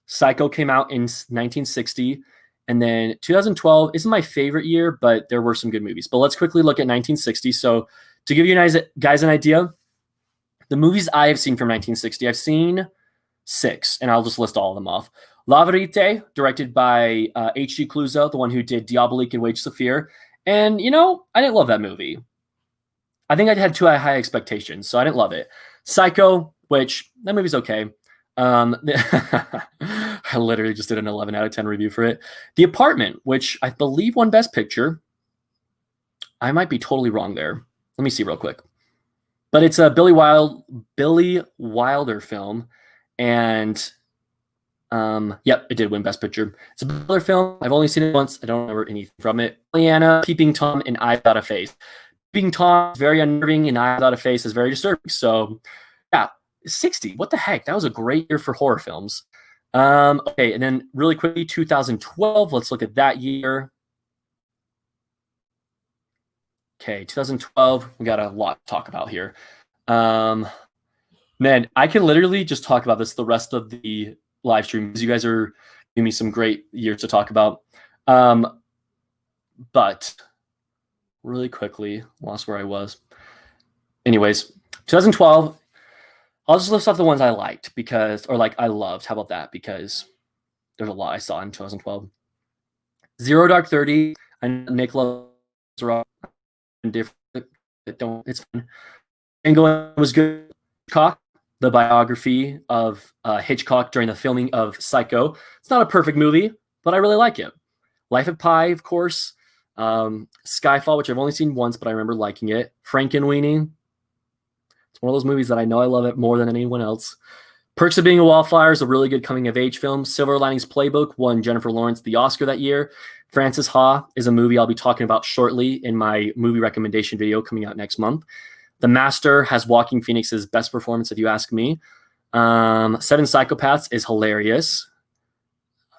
Psycho came out in 1960, and then 2012 isn't my favorite year, but there were some good movies. But let's quickly look at 1960. So to give you guys an idea, the movies I have seen from 1960, I've seen 6, and I'll just list all of them off. La Verite, directed by H.G. Clouseau, the one who did Diabolique and Wages of Fear. And, you know, I didn't love that movie. I think I had too high expectations, so I didn't love it. Psycho, which, that movie's okay. I literally just did an 11 out of 10 review for it. The Apartment, which I believe won Best Picture. I might be totally wrong there. Let me see real quick. But it's a Billy Wilder film. And yep, it did win Best Picture. It's a Wilder film. I've only seen it once. I don't remember anything from it. Pollyanna, Peeping Tom, and Eye Without a Face. Peeping Tom is very unnerving, and Eye Without a Face is very disturbing. So yeah, 60. What the heck? That was a great year for horror films. Okay, and then really quickly, 2012. Let's look at that year. Okay, 2012. We got a lot to talk about here. Man, I can literally just talk about this the rest of the live stream because you guys are giving me some great years to talk about. But really quickly, lost where I was. Anyways, 2012. I'll just list off the ones I liked I loved. How about that? Because there's a lot I saw in 2012. Zero Dark 30. And Nick loves different. It's fun. Angle was good. Hitchcock, the biography of Hitchcock during the filming of Psycho. It's not a perfect movie, but I really like it. Life of Pi, of course. Skyfall, which I've only seen once, but I remember liking it. Frankenweenie. It's one of those movies that I know I love it more than anyone else. Perks of Being a Wallflower is a really good coming-of-age film. Silver Linings Playbook won Jennifer Lawrence the Oscar that year. Frances Ha is a movie I'll be talking about shortly in my movie recommendation video coming out next month. The Master has Joaquin Phoenix's best performance, if you ask me. Seven Psychopaths is hilarious.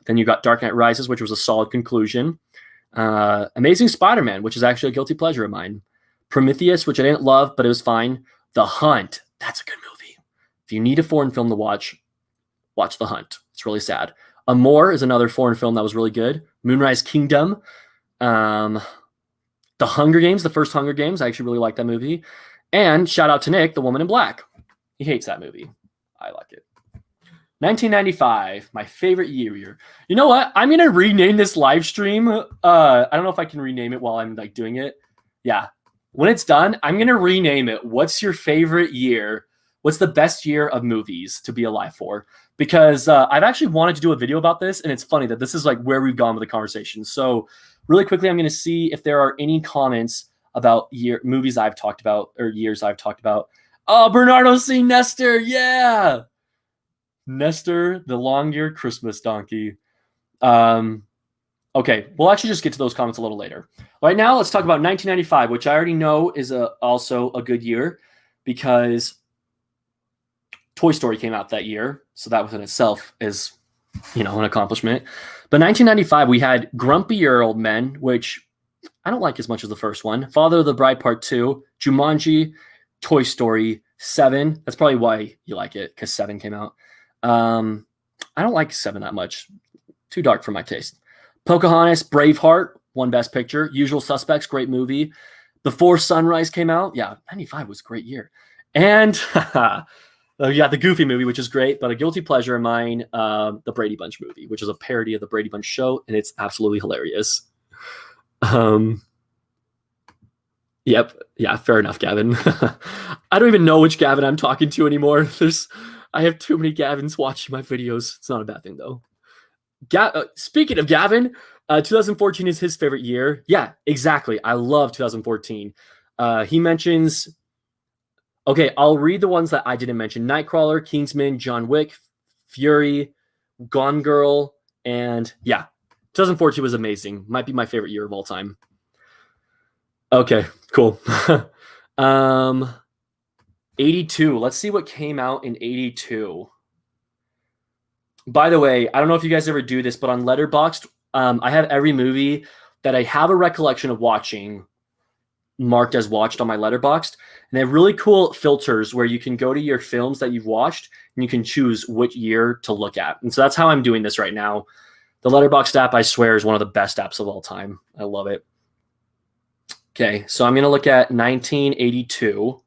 Then you got Dark Knight Rises, which was a solid conclusion. Amazing Spider-Man, which is actually a guilty pleasure of mine. Prometheus, which I didn't love, but it was fine. The Hunt, that's a good movie. If you need a foreign film to watch The Hunt. It's really sad. Amour is another foreign film that was really good. Moonrise Kingdom. The Hunger Games, the first Hunger Games. I actually really like that movie. And shout out to Nick, The Woman in Black. He hates that movie. I like it. 1995, my favorite year. You know what? I'm going to rename this live stream. I don't know if I can rename it while I'm like doing it. Yeah. When it's done, I'm going to rename it. What's your favorite year? What's the best year of movies to be alive for? Because I've actually wanted to do a video about this, and it's funny that this is like where we've gone with the conversation. So really quickly, I'm going to see if there are any comments about movies I've talked about or years I've talked about. Oh, Bernardo's seen Nestor. Yeah. Nestor, the long-eared Christmas donkey. Okay, we'll actually just get to those comments a little later. Right now, let's talk about 1995, which I already know is also a good year because Toy Story came out that year. So that within itself is, an accomplishment. But 1995, we had Grumpier Old Men, which I don't like as much as the first one. Father of the Bride Part 2, Jumanji, Toy Story, 7. That's probably why you like it, because 7 came out. I don't like 7 that much. Too dark for my taste. Pocahontas, Braveheart, won Best Picture. Usual Suspects, great movie. Before Sunrise came out. Yeah, 95 was a great year. And the Goofy movie, which is great, but a guilty pleasure of mine, the Brady Bunch movie, which is a parody of the Brady Bunch show, and it's absolutely hilarious. Yep. Yeah, fair enough, Gavin. I don't even know which Gavin I'm talking to anymore. I have too many Gavins watching my videos. It's not a bad thing though. Speaking of Gavin, 2014 is his favorite year. Yeah, exactly. I love 2014. He mentions, okay, I'll read the ones that I didn't mention. Nightcrawler, Kingsman, John Wick, Fury, Gone Girl, and yeah, 2014 was amazing. Might be my favorite year of all time. Okay, cool. 82. Let's see what came out in 82. By the way, I don't know if you guys ever do this, but on Letterboxd, I have every movie that I have a recollection of watching marked as watched on my Letterboxd. And they have really cool filters where you can go to your films that you've watched and you can choose which year to look at. And so that's how I'm doing this right now. The Letterboxd app, I swear, is one of the best apps of all time. I love it. Okay, so I'm going to look at 1982.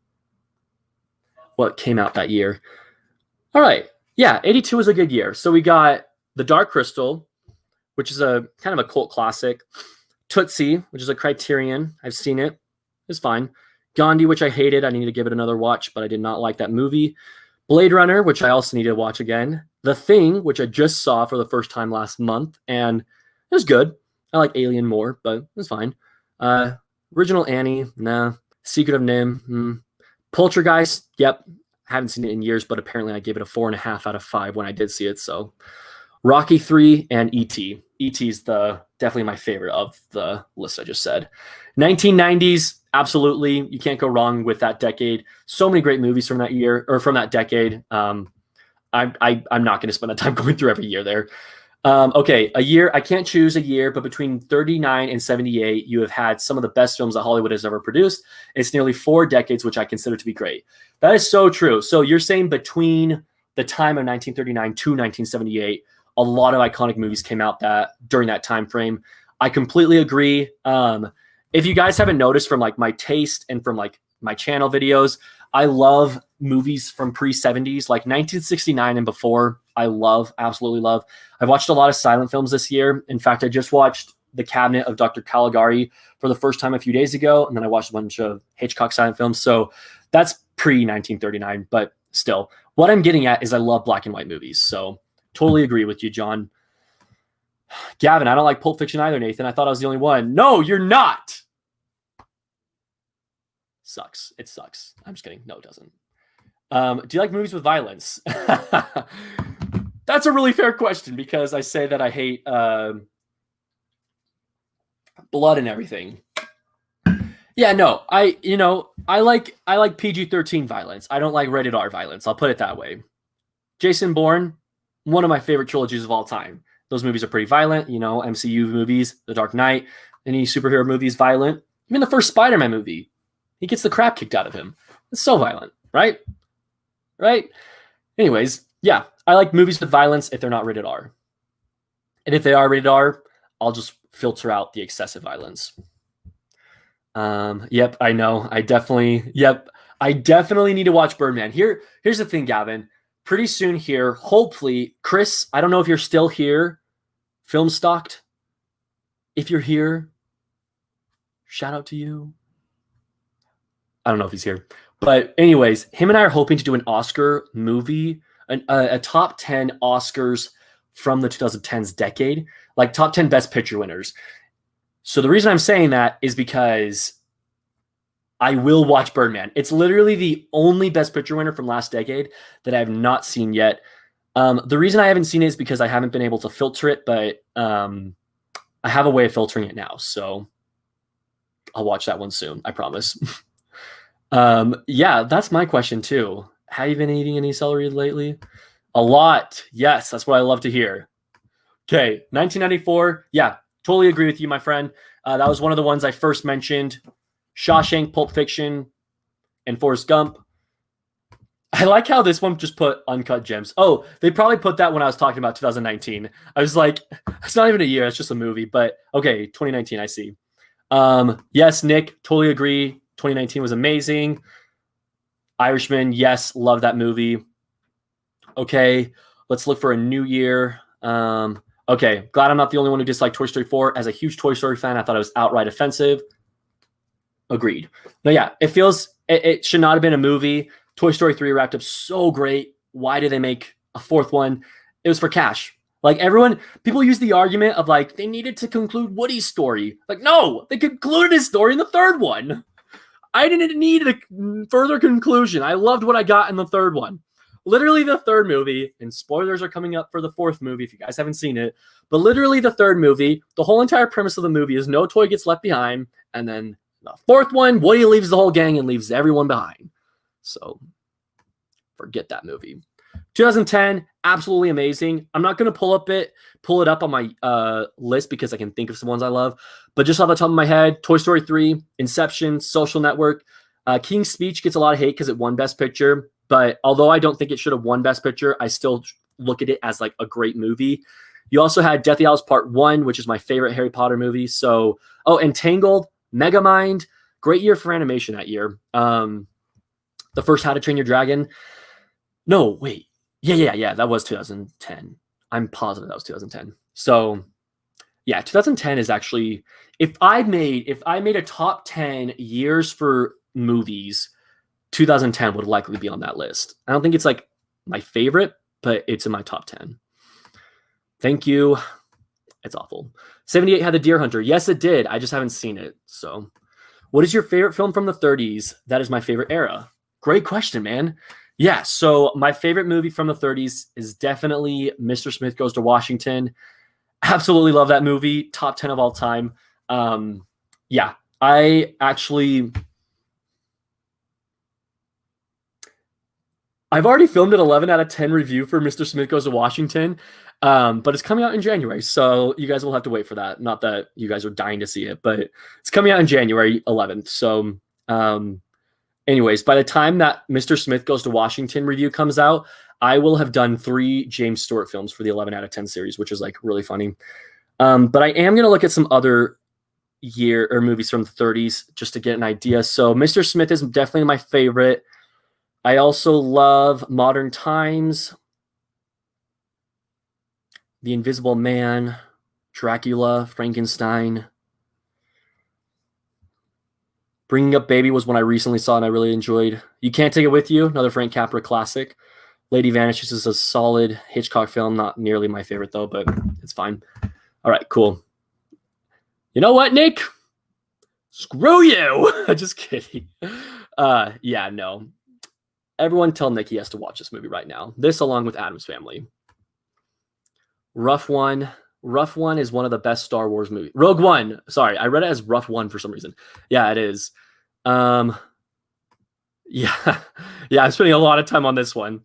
What came out that year? All right. Yeah, 82 was a good year. So we got The Dark Crystal, which is a kind of a cult classic. Tootsie, which is a Criterion. I've seen it. It's fine. Gandhi, which I hated. I need to give it another watch, but I did not like that movie. Blade Runner, which I also need to watch again. The Thing, which I just saw for the first time last month, and it was good. I like Alien more, but it was fine. Original Annie, nah. Secret of Nim, Poltergeist, yep. Haven't seen it in years, but apparently I gave it a 4.5 out of 5 when I did see it. So Rocky 3 and E.T. E.T. is definitely my favorite of the list I just said. 1990s, absolutely. You can't go wrong with that decade. So many great movies from that year or from that decade. I'm not going to spend the time going through every year there. Okay, a year, I can't choose a year, but between 39 and 78, you have had some of the best films that Hollywood has ever produced. It's nearly 4 decades, which I consider to be great. That is so true. So you're saying between the time of 1939 to 1978, a lot of iconic movies came out during that time frame. I completely agree. If you guys haven't noticed from like my taste and from like my channel videos, I love movies from pre-70s, like 1969 and before. Absolutely love. I've watched a lot of silent films this year. In fact, I just watched The Cabinet of Dr. Caligari for the first time a few days ago, and then I watched a bunch of Hitchcock silent films. So that's pre-1939, but still. What I'm getting at is I love black and white movies. So totally agree with you, John. Gavin, I don't like Pulp Fiction either, Nathan. I thought I was the only one. No, you're not. Sucks. It sucks. I'm just kidding. No, it doesn't. Do you like movies with violence? That's a really fair question because I say that I hate blood and everything. Yeah, no, I like PG-13 violence. I don't like rated R violence. I'll put it that way. Jason Bourne, one of my favorite trilogies of all time. Those movies are pretty violent. MCU movies, The Dark Knight, any superhero movies, violent. Even the first Spider-Man movie, he gets the crap kicked out of him. It's so violent, right? Right? Anyways, yeah, I like movies with violence if they're not rated R. And if they are rated R, I'll just filter out the excessive violence. Yep, I know. I definitely need to watch Birdman. Here's the thing, Gavin. Pretty soon here, hopefully, Chris, I don't know if you're still here, Film Stocked. If you're here, shout out to you. I don't know if he's here. But anyways, him and I are hoping to do an Oscar movie, a top 10 Oscars from the 2010s decade, like top 10 Best Picture winners. So the reason I'm saying that is because I will watch Birdman. It's literally the only Best Picture winner from last decade that I have not seen yet. The reason I haven't seen it is because I haven't been able to filter it, but I have a way of filtering it now. So I'll watch that one soon, I promise. Yeah, that's my question too. Have you been eating any celery lately? A lot. Yes, that's what I love to hear. Okay, 1994. Yeah, totally agree with you, my friend. That was one of the ones I first mentioned. Shawshank, Pulp Fiction, and Forrest Gump. I like how this one just put Uncut Gems. Oh, they probably put that when I was talking about 2019. I was like, it's not even a year. It's just a movie. But okay, 2019, I see. Yes, Nick, totally agree. 2019 was amazing. Irishman, yes, love that movie. Okay, let's look for a new year. Okay, glad I'm not the only one who disliked Toy Story 4. As a huge Toy Story fan, I thought it was outright offensive. Agreed. No, yeah, it should not have been a movie. Toy Story 3 wrapped up so great. Why did they make a fourth one? It was for cash. Like people use the argument of like they needed to conclude Woody's story. Like, no, they concluded his story in the third one. I didn't need a further conclusion. I loved what I got in the third one. Literally the third movie, and spoilers are coming up for the fourth movie if you guys haven't seen it, but literally the third movie, the whole entire premise of the movie is no toy gets left behind, and then the fourth one, Woody leaves the whole gang and leaves everyone behind. So forget that movie. 2010, absolutely amazing. I'm not going to pull it up on my list because I can think of some ones I love, but just off the top of my head, Toy Story 3, Inception, Social Network. King's Speech gets a lot of hate because it won Best Picture, but although I don't think it should have won Best Picture, I still look at it as like a great movie. You also had Deathly Hallows Part 1, which is my favorite Harry Potter movie. So, Entangled, Megamind, great year for animation that year. The first How to Train Your Dragon. No, wait. Yeah, that was 2010. I'm positive that was 2010. So, yeah, 2010 is actually, if I made a top 10 years for movies, 2010 would likely be on that list. I don't think it's like my favorite, but it's in my top 10. Thank you. It's awful. 78 had The Deer Hunter. Yes, it did. I just haven't seen it. So, what is your favorite film from the 30s? That is my favorite era. Great question, man. Yeah, so my favorite movie from the 30s is definitely Mr. Smith Goes to Washington. Absolutely love that movie. Top 10 of all time. Yeah, I've already filmed an 11 out of 10 review for Mr. Smith Goes to Washington, but it's coming out in January, so you guys will have to wait for that. Not that you guys are dying to see it, but it's coming out in January 11th. So, anyways, by the time that Mr. Smith Goes to Washington review comes out, I will have done 3 James Stewart films for the 11 out of 10 series, which is like really funny. But I am going to look at some other year or movies from the 30s just to get an idea. So Mr. Smith is definitely my favorite. I also love Modern Times, The Invisible Man, Dracula, Frankenstein. Bringing Up Baby was one I recently saw and I really enjoyed. You Can't Take It With You, another Frank Capra classic. Lady Vanishes is a solid Hitchcock film. Not nearly my favorite, though, but it's fine. All right, cool. You know what, Nick? Screw you! Just kidding. Yeah, no. Everyone tell Nick he has to watch this movie right now. This along with Addams Family. Rough One. Rough One is one of the best Star Wars movies. Rogue One. Sorry, I read it as Rough One for some reason. Yeah, it is. Yeah. Yeah, I'm spending a lot of time on this one.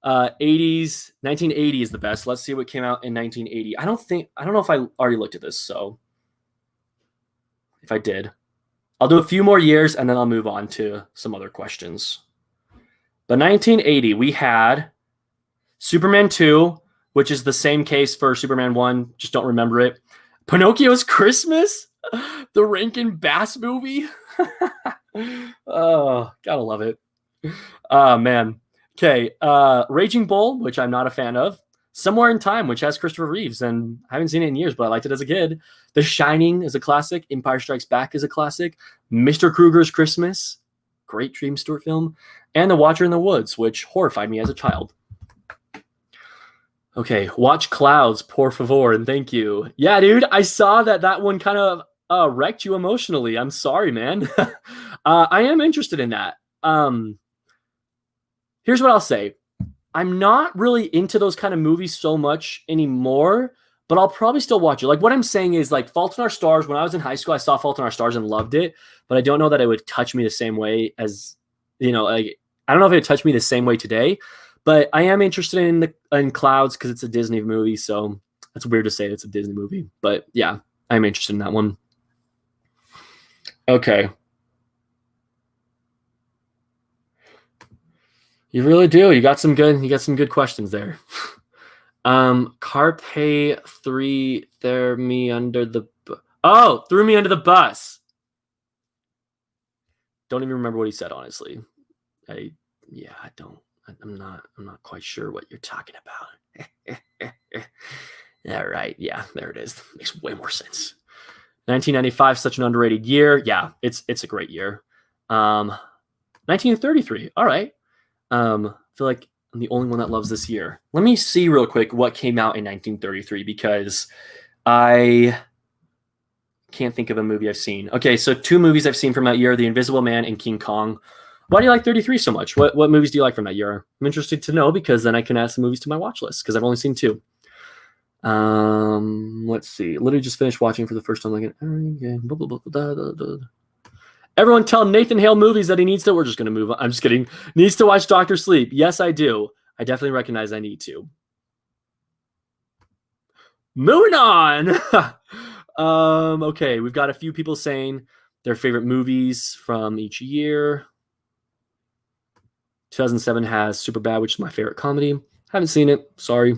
80s, 1980 is the best. Let's see what came out in 1980. I don't know if I already looked at this, so if I did, I'll do a few more years and then I'll move on to some other questions. But 1980, we had Superman 2, which is the same case for Superman 1, just don't remember it. Pinocchio's Christmas, the Rankin Bass movie. Oh, gotta love it. Oh, man. Okay, Raging Bull, which I'm not a fan of. Somewhere in Time, which has Christopher Reeves, and I haven't seen it in years, but I liked it as a kid. The Shining is a classic. Empire Strikes Back is a classic. Mr. Kruger's Christmas, great James Stewart film. And The Watcher in the Woods, which horrified me as a child. Okay, Watch Clouds, por favor, and thank you. Yeah, dude, I saw that one kind of wrecked you emotionally. I'm sorry, man. I am interested in that. Here's what I'll say. I'm not really into those kind of movies so much anymore, but I'll probably still watch it. Like what I'm saying is like Fault in Our Stars, when I was in high school, I saw Fault in Our Stars and loved it, but I don't know that it would touch me the same way as, like, I don't know if it would touch me the same way today, but I am interested in Clouds because it's a Disney movie, so that's weird to say it's a Disney movie, but yeah, I'm interested in that one. Okay. You really do. You got some good questions there. Carpe 3 threw me under the bus. Don't even remember what he said, honestly. I'm not quite sure what you're talking about. All right, yeah, there it is. Makes way more sense. 1995, such an underrated year. Yeah, it's a great year. 1933. All right. I feel like I'm the only one that loves this year. Let me see real quick what came out in 1933 because I can't think of a movie I've seen. Okay, so 2 movies I've seen from that year: The Invisible Man and King Kong. Why do you like 33 so much? What movies do you like from that year? I'm interested to know because then I can add some movies to my watch list because I've only seen 2. Let's see. Literally just finished watching for the first time. Like, everyone tell Nathan Hale movies that he needs to. We're just gonna move on. I'm just kidding. Needs to watch Doctor Sleep. Yes, I do. I definitely recognize I need to. Moving on. Okay, we've got a few people saying their favorite movies from each year. 2007 has Superbad, which is my favorite comedy. Haven't seen it. Sorry.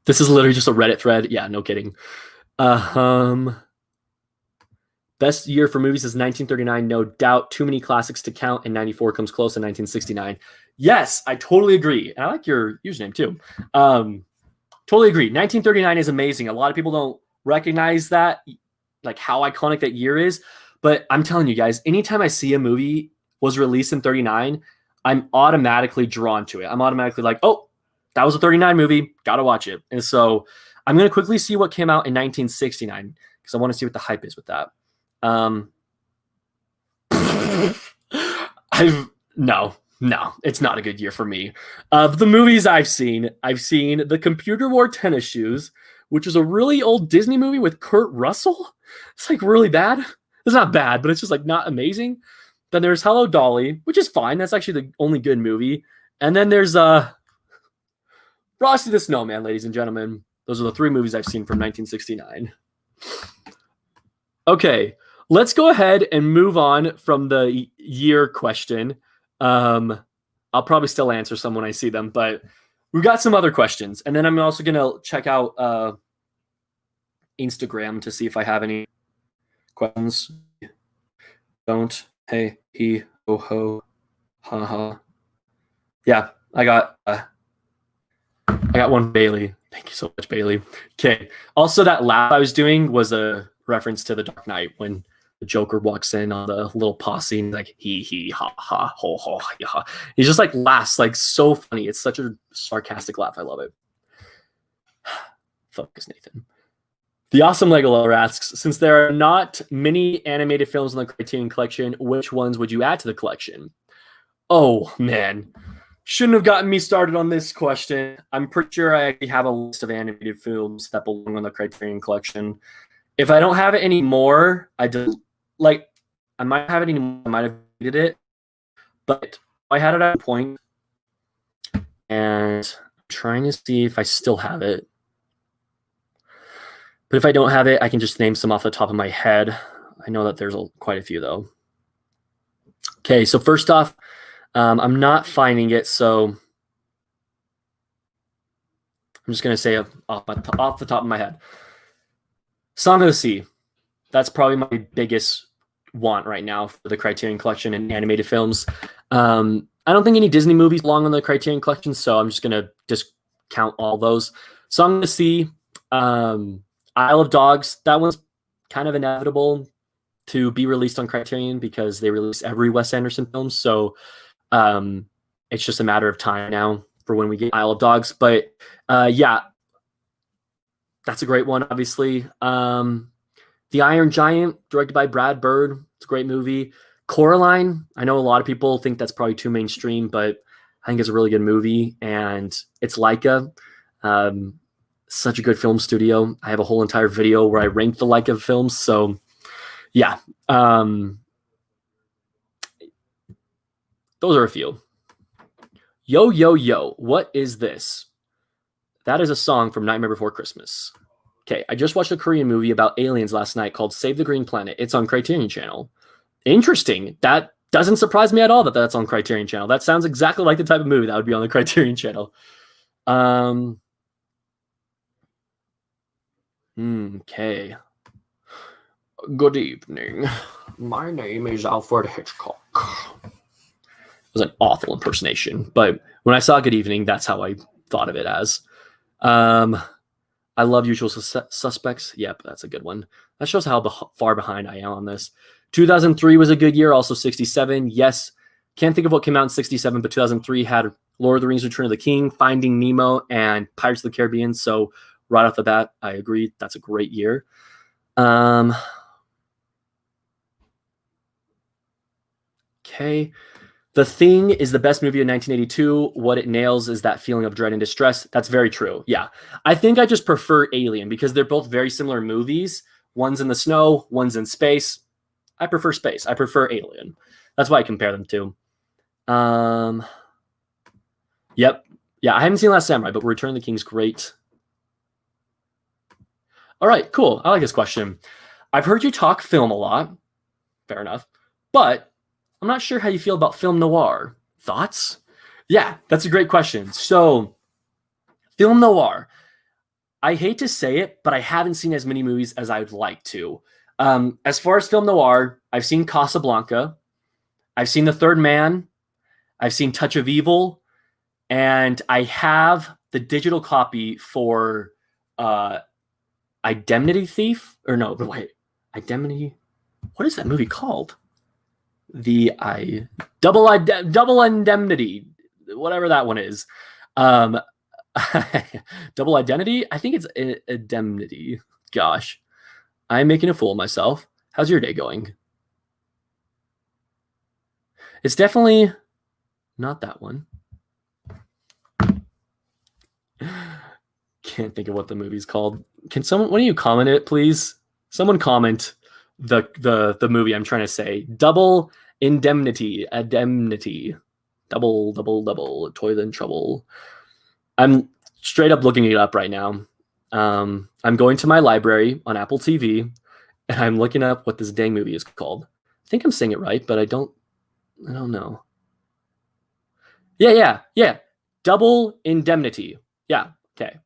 This is literally just a Reddit thread. Yeah, no kidding. Best year for movies is 1939, no doubt. Too many classics to count, and 94 comes close in 1969. Yes, I totally agree. And I like your username too. Totally agree. 1939 is amazing. A lot of people don't recognize that, like how iconic that year is. But I'm telling you guys, anytime I see a movie was released in 39, I'm automatically drawn to it. I'm automatically like, oh, that was a 39 movie. Got to watch it. And so I'm going to quickly see what came out in 1969 because I want to see what the hype is with that. No, it's not a good year for me. Of the movies I've seen The Computer Wore Tennis Shoes, which is a really old Disney movie with Kurt Russell. It's like really bad. It's not bad, but it's just like not amazing. Then there's Hello Dolly, which is fine. That's actually the only good movie. And then there's Frosty the Snowman, ladies and gentlemen. Those are the 3 movies I've seen from 1969. Okay, let's go ahead and move on from the year question. I'll probably still answer some when I see them, but we've got some other questions. And then I'm also going to check out Instagram to see if I have any questions. Don't. Hey, he, ho, ho, ha, ha. Yeah, I got one, Bailey. Thank you so much, Bailey. Okay. Also, that laugh I was doing was a reference to The Dark Knight when the Joker walks in on the little posse and like he ha ha ho ho ha. He just like laughs like so funny. It's such a sarcastic laugh. I love it. Focus, Nathan. The Awesome Lego Lover asks, since there are not many animated films in the Criterion Collection, which ones would you add to the collection? Oh, man. Shouldn't have gotten me started on this question. I'm pretty sure I actually have a list of animated films that belong on the Criterion Collection. If I don't have it anymore, I might have it anymore. I might have deleted it. But I had it at a point, and I'm trying to see if I still have it. But if I don't have it, I can just name some off the top of my head. I know that there's quite a few, though. Okay, so first off, I'm not finding it, so I'm just going to say off the top of my head. Song of the Sea. That's probably my biggest want right now for the Criterion Collection and animated films. I don't think any Disney movies belong on the Criterion Collection, so I'm just going to discount all those. Song of the Sea. Isle of Dogs, that one's kind of inevitable to be released on Criterion because they release every Wes Anderson film. So it's just a matter of time now for when we get Isle of Dogs. But yeah, that's a great one, obviously. The Iron Giant, directed by Brad Bird. It's a great movie. Coraline, I know a lot of people think that's probably too mainstream, but I think it's a really good movie. And it's Leica. Such a good film studio. I have a whole entire video where I rank the Leica films. So yeah, those are a few. Yo, yo, yo, what is this? That is a song from Nightmare Before Christmas. Okay, I just watched a Korean movie about aliens last night called Save the Green Planet. It's on Criterion Channel. Interesting. That doesn't surprise me at all that that's on Criterion Channel. That sounds exactly like the type of movie that would be on the Criterion Channel. Okay. Good evening. My name is Alfred Hitchcock. It was an awful impersonation, but when I saw Good Evening, that's how I thought of it as. I I love Usual Suspects. Yep, that's a good one. That shows how far behind I am on this. 2003 was a good year, also 67. Yes, can't think of what came out in 67, but 2003 had Lord of the Rings, Return of the King, Finding Nemo, and Pirates of the Caribbean. So right off the bat, I agree. That's a great year. Okay. The Thing is the best movie of 1982. What it nails is that feeling of dread and distress. That's very true. Yeah. I think I just prefer Alien because they're both very similar movies. One's in the snow, one's in space. I prefer space. I prefer Alien. That's why I compare them to. Yep. Yeah, I haven't seen Last Samurai, but Return of the King's great. All right, cool. I like this question. I've heard you talk film a lot. Fair enough. But I'm not sure how you feel about film noir. Thoughts? Yeah, that's a great question. So, film noir. I hate to say it, but I haven't seen as many movies as I would like to. As far as film noir, I've seen Casablanca. I've seen The Third Man. I've seen Touch of Evil. And I have the digital copy for Indemnity Thief. Or no, wait. Indemnity. What is that movie called? Double Indemnity. Whatever that one is. Double Identity? I think it's Indemnity. Gosh. I'm making a fool of myself. How's your day going? It's definitely not that one. Can't think of what the movie's called. Can someone, when you comment it, please? Someone comment the movie I'm trying to say. Double Indemnity. Double. Toilet in Trouble. I'm straight up looking it up right now. I'm going to my library on Apple TV, and I'm looking up what this dang movie is called. I think I'm saying it right, but I don't know. Yeah. Double Indemnity. Yeah, okay.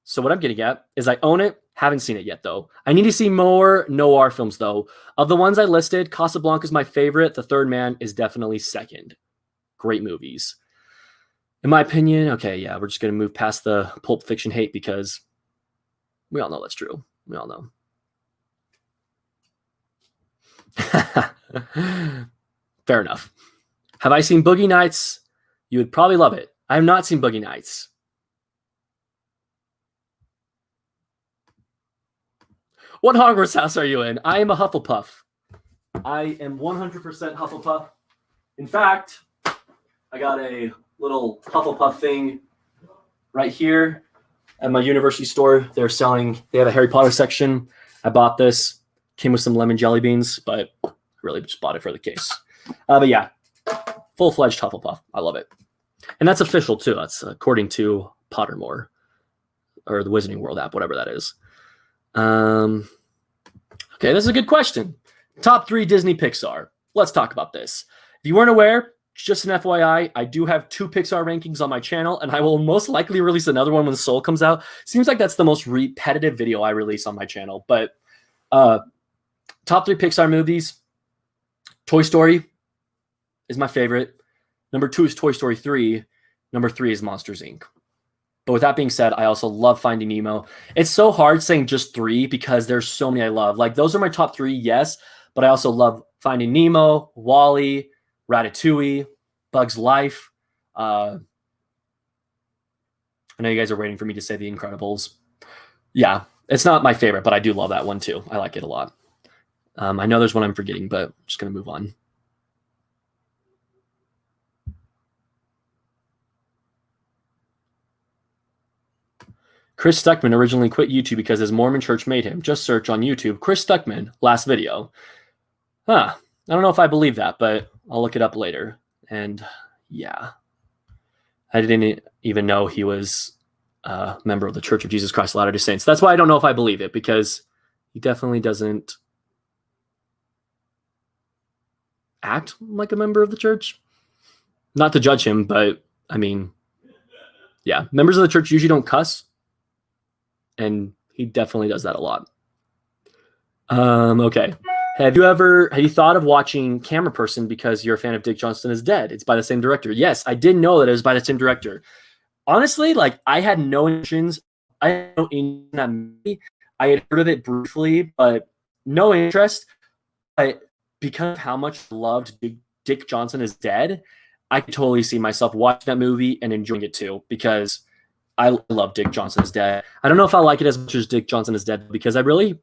So what I'm getting at is I own it, haven't seen it yet, though. I need to see more noir films, though. Of the ones I listed, Casablanca is my favorite. The Third Man is definitely second. Great movies. In my opinion, okay, yeah, we're just going to move past the Pulp Fiction hate because we all know that's true. We all know. Fair enough. Have I seen Boogie Nights? You would probably love it. I have not seen Boogie Nights. What Hogwarts house are you in? I am a Hufflepuff. I am 100% Hufflepuff. In fact, I got a little Hufflepuff thing right here at my university store. They have a Harry Potter section. I bought this. Came with some lemon jelly beans, but I really just bought it for the case. But yeah, full-fledged Hufflepuff. I love it. And that's official too. That's according to Pottermore or the Wizarding World app, whatever that is. Okay, this is a good question. Top 3 Disney Pixar. Let's talk about this. If you weren't aware, just an FYI, I do have 2 Pixar rankings on my channel, and I will most likely release another one when Soul comes out. Seems like that's the most repetitive video I release on my channel. But top 3 Pixar movies. Toy Story is my favorite. Number 2 is Toy Story 3. Number 3 is Monsters, Inc. But with that being said, I also love Finding Nemo. It's so hard saying just 3 because there's so many I love. Like, those are my top 3, yes, but I also love Finding Nemo, WALL-E, Ratatouille, Bug's Life. I know you guys are waiting for me to say The Incredibles. Yeah, it's not my favorite, but I do love that one too. I like it a lot. I know there's one I'm forgetting, but I'm just going to move on. Chris Stuckman originally quit YouTube because his Mormon church made him. Just search on YouTube, Chris Stuckman, last video. I don't know if I believe that, but I'll look it up later. And yeah, I didn't even know he was a member of the Church of Jesus Christ of Latter-day Saints. That's why I don't know if I believe it, because he definitely doesn't act like a member of the church. Not to judge him, but I mean, yeah, members of the church usually don't cuss. And he definitely does that a lot. Okay. Have you thought of watching Camera Person because you're a fan of Dick Johnston is Dead? It's by the same director. Yes, I did know that it was by the same director. Honestly, like, I had no intentions I had no interest in that movie. I had heard of it briefly, but no interest. But because of how much I loved Dick Johnson Is Dead, I could totally see myself watching that movie and enjoying it too, because I love Dick Johnson Is Dead. I don't know if I like it as much as Dick Johnson Is Dead, because I don't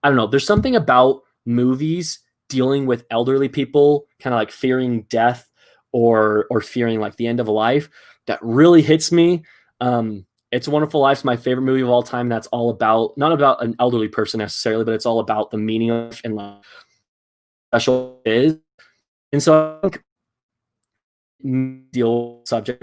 know. There's something about movies dealing with elderly people, kind of like fearing death or fearing like the end of a life, that really hits me. It's a Wonderful Life's my favorite movie of all time. That's all about, not about an elderly person necessarily, but it's all about the meaning of and like special it is. And so I think deal subject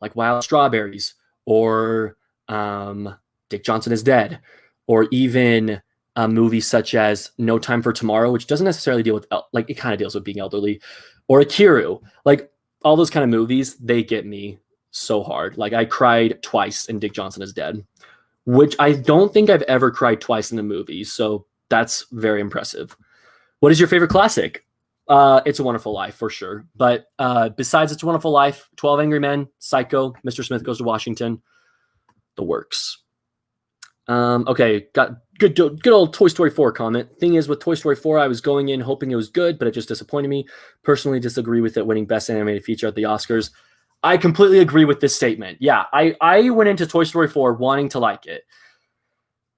like Wild Strawberries or Dick Johnson Is Dead, or even movies such as No Time for Tomorrow, which doesn't necessarily deal with like, it kind of deals with being elderly, or Akiru, like all those kind of movies, they get me so hard. Like I cried twice in Dick Johnson Is Dead, which I don't think I've ever cried twice in a movie. So that's very impressive. What is your favorite classic? It's a Wonderful Life for sure. But besides It's a Wonderful Life, 12 Angry Men, Psycho, Mr. Smith Goes to Washington, the works. Okay, got good old Toy Story 4 comment. Thing is, with Toy Story 4, I was going in hoping it was good, but it just disappointed me. Personally disagree with it winning Best Animated Feature at the Oscars. I completely agree with this statement. Yeah, I went into Toy Story 4 wanting to like it,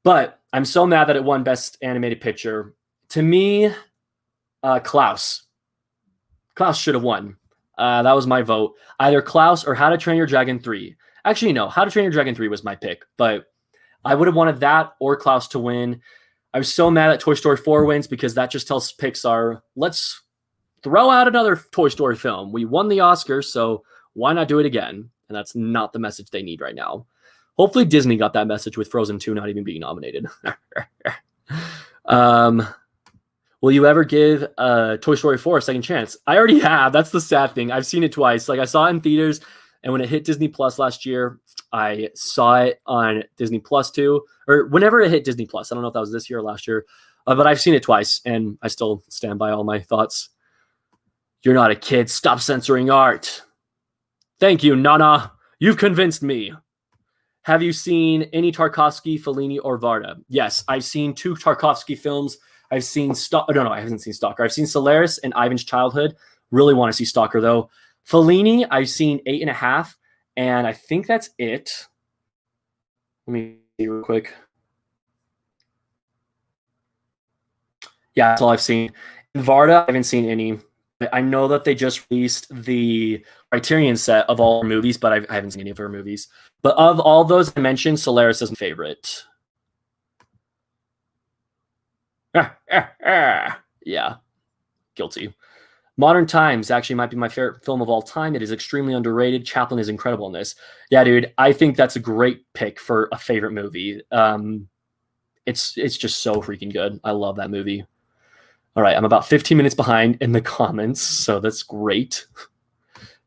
but I'm so mad that it won Best Animated Picture. To me, Klaus should have won. That was my vote. Either Klaus or How to Train Your Dragon 3. Actually, no, How to Train Your Dragon 3 was my pick, but I would have wanted that or Klaus to win. I was so mad that Toy Story 4 wins, because that just tells Pixar, let's throw out another Toy Story film. We won the Oscars, so why not do it again? And that's not the message they need right now. Hopefully Disney got that message with Frozen 2 not even being nominated. Will you ever give Toy Story 4 a second chance? I already have. That's the sad thing. I've seen it twice. Like I saw it in theaters, and when it hit Disney Plus last year, I saw it on Disney Plus too, or whenever it hit Disney Plus. I don't know if that was this year or last year, but I've seen it twice, and I still stand by all my thoughts. You're not a kid. Stop censoring art. Thank you, Nana. You've convinced me. Have you seen any Tarkovsky, Fellini, or Varda? Yes, I've seen 2 Tarkovsky films. I've seen no, I haven't seen Stalker. I've seen Solaris and Ivan's Childhood. Really want to see Stalker though. Fellini, I've seen 8.5, and I think that's it. Let me see real quick. Yeah, that's all I've seen. Varda, I haven't seen any. I know that they just released the Criterion set of all her movies, but I haven't seen any of her movies. But of all those I mentioned, Solaris is my favorite. Yeah, guilty. Modern Times actually might be my favorite film of all time. It is extremely underrated. Chaplin is incredible in this. Yeah, dude, I think that's a great pick for a favorite movie. It's just so freaking good. I love that movie. All right, I'm about 15 minutes behind in the comments, so that's great.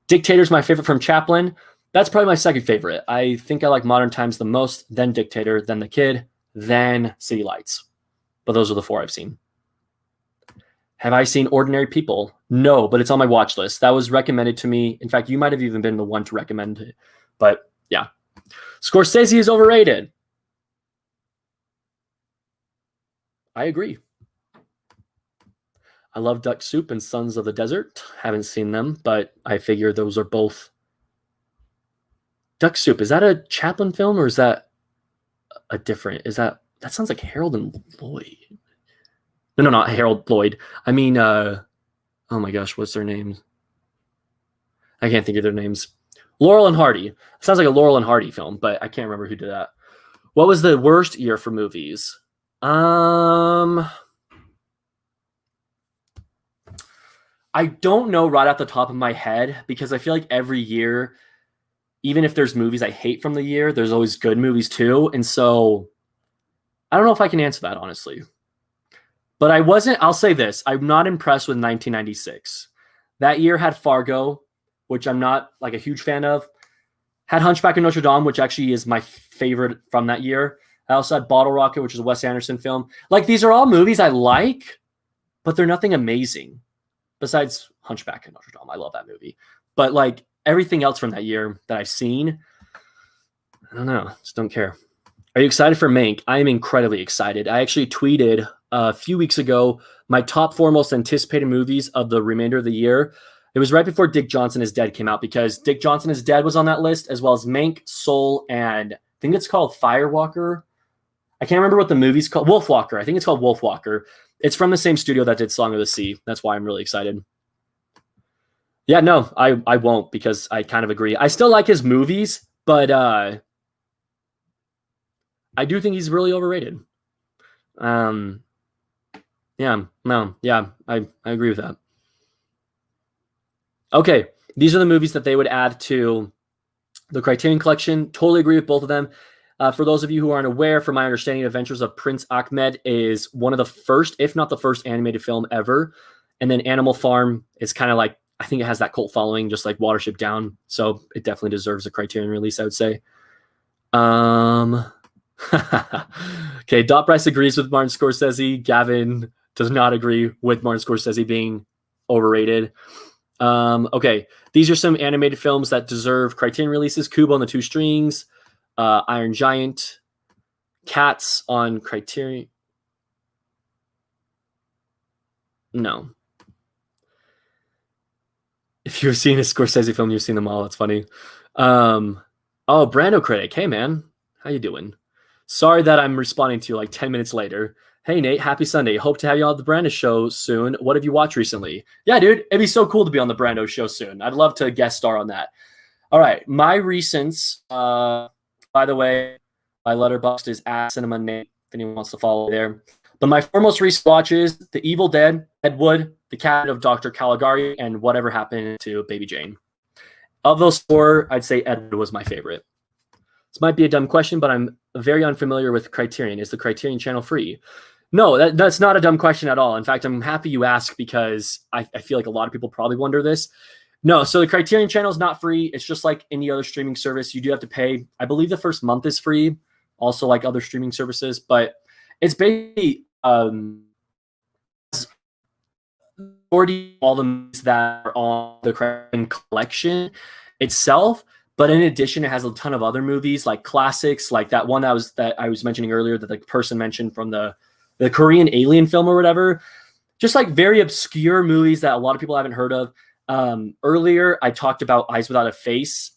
Dictator's my favorite from Chaplin. That's probably my second favorite. I think I like Modern Times the most, then Dictator, then The Kid, then City Lights. But those are the 4 I've seen. Have I seen Ordinary People? No, but it's on my watch list. That was recommended to me. In fact, you might have even been the one to recommend it. But yeah. Scorsese is overrated. I agree. I love Duck Soup and Sons of the Desert. Haven't seen them, but I figure those are both. Duck Soup, is that a Chaplin film, or is that a different? That sounds like Harold and Lloyd. No, not Harold Lloyd. I mean, oh my gosh, what's their names? I can't think of their names. Laurel and Hardy. Sounds like a Laurel and Hardy film, but I can't remember who did that. What was the worst year for movies? I don't know right off the top of my head, because I feel like every year, even if there's movies I hate from the year, there's always good movies too. And so I don't know if I can answer that, honestly. But I'll say this, I'm not impressed with 1996. That year had Fargo, which I'm not like a huge fan of. Had Hunchback of Notre Dame, which actually is my favorite from that year. I also had Bottle Rocket, which is a Wes Anderson film. Like, these are all movies I like, but they're nothing amazing. Besides Hunchback of Notre Dame. I love that movie. But like everything else from that year that I've seen, I don't know. Just don't care. Are you excited for Mank? I am incredibly excited. I actually tweeted a few weeks ago my top 4 most anticipated movies of the remainder of the year. It was right before Dick Johnson is Dead came out, because Dick Johnson is Dead was on that list, as well as Mank, Soul, and I think it's called Firewalker. I can't remember what the movie's called. Wolfwalker. I think it's called Wolfwalker. It's from the same studio that did Song of the Sea. That's why I'm really excited. Yeah, no, I won't, because I kind of agree. I still like his movies, but I do think he's really overrated. Yeah, no, yeah, I agree with that. Okay, these are the movies that they would add to the Criterion Collection. Totally agree with both of them. For those of you who aren't aware, from my understanding, Adventures of Prince Ahmed is one of the first, if not the first, animated film ever. And then Animal Farm is kind of like, I think it has that cult following, just like Watership Down. So it definitely deserves a Criterion release, I would say. Okay, Dot Bryce agrees with Martin Scorsese. Gavin does not agree with Martin Scorsese being overrated. Okay, these are some animated films that deserve Criterion releases. Kubo and the Two Strings, Iron Giant, Cats on Criterion. No. If you've seen a Scorsese film, you've seen them all. That's funny. Oh, Brando critic. Hey, man. How you doing? Sorry that I'm responding to you like 10 minutes later. Hey, Nate. Happy Sunday. Hope to have you on the Brando show soon. What have you watched recently? Yeah, dude. It'd be so cool to be on the Brando show soon. I'd love to guest star on that. All right. My recents, by the way, my Letterboxd is @CinemaNate if anyone wants to follow there. But my 4 most recent watches: The Evil Dead, Ed Wood, The Cabinet of Dr. Caligari, and Whatever Happened to Baby Jane. Of those 4, I'd say Ed Wood was my favorite. This might be a dumb question, but I'm very unfamiliar with Criterion. Is the Criterion Channel free? No, that's not a dumb question at all. In fact, I'm happy you asked, because I feel like a lot of people probably wonder this. No, so the Criterion Channel is not free. It's just like any other streaming service. You do have to pay. I believe the first month is free, also like other streaming services, but it's basically all the movies that are on the Criterion Collection itself. But in addition, it has a ton of other movies, like classics, like that one that I was mentioning earlier, that the person mentioned from the Korean Alien film or whatever. Just like very obscure movies that a lot of people haven't heard of. Earlier, I talked about Eyes Without a Face.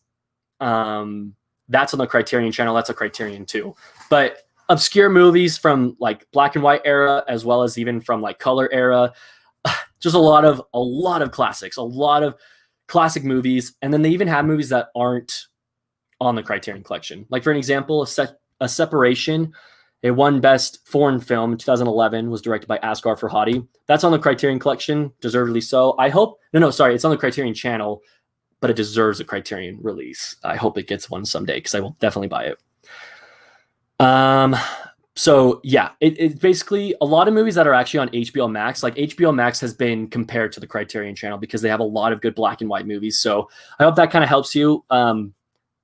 That's on the Criterion Channel. That's a Criterion too. But obscure movies from like black and white era, as well as even from like color era. Just a lot of classics, a lot of classic movies. And then they even have movies that aren't on the Criterion Collection. Like, for an example, A Separation, a won Best Foreign Film in 2011, was directed by Asghar Farhadi. That's on the Criterion Collection, deservedly so. I hope, sorry, it's on the Criterion Channel, but it deserves a Criterion release. I hope it gets one someday, because I will definitely buy it. So yeah, it's basically a lot of movies that are actually on HBO Max. Like, HBO Max has been compared to the Criterion Channel because they have a lot of good black and white movies. So I hope that kind of helps you.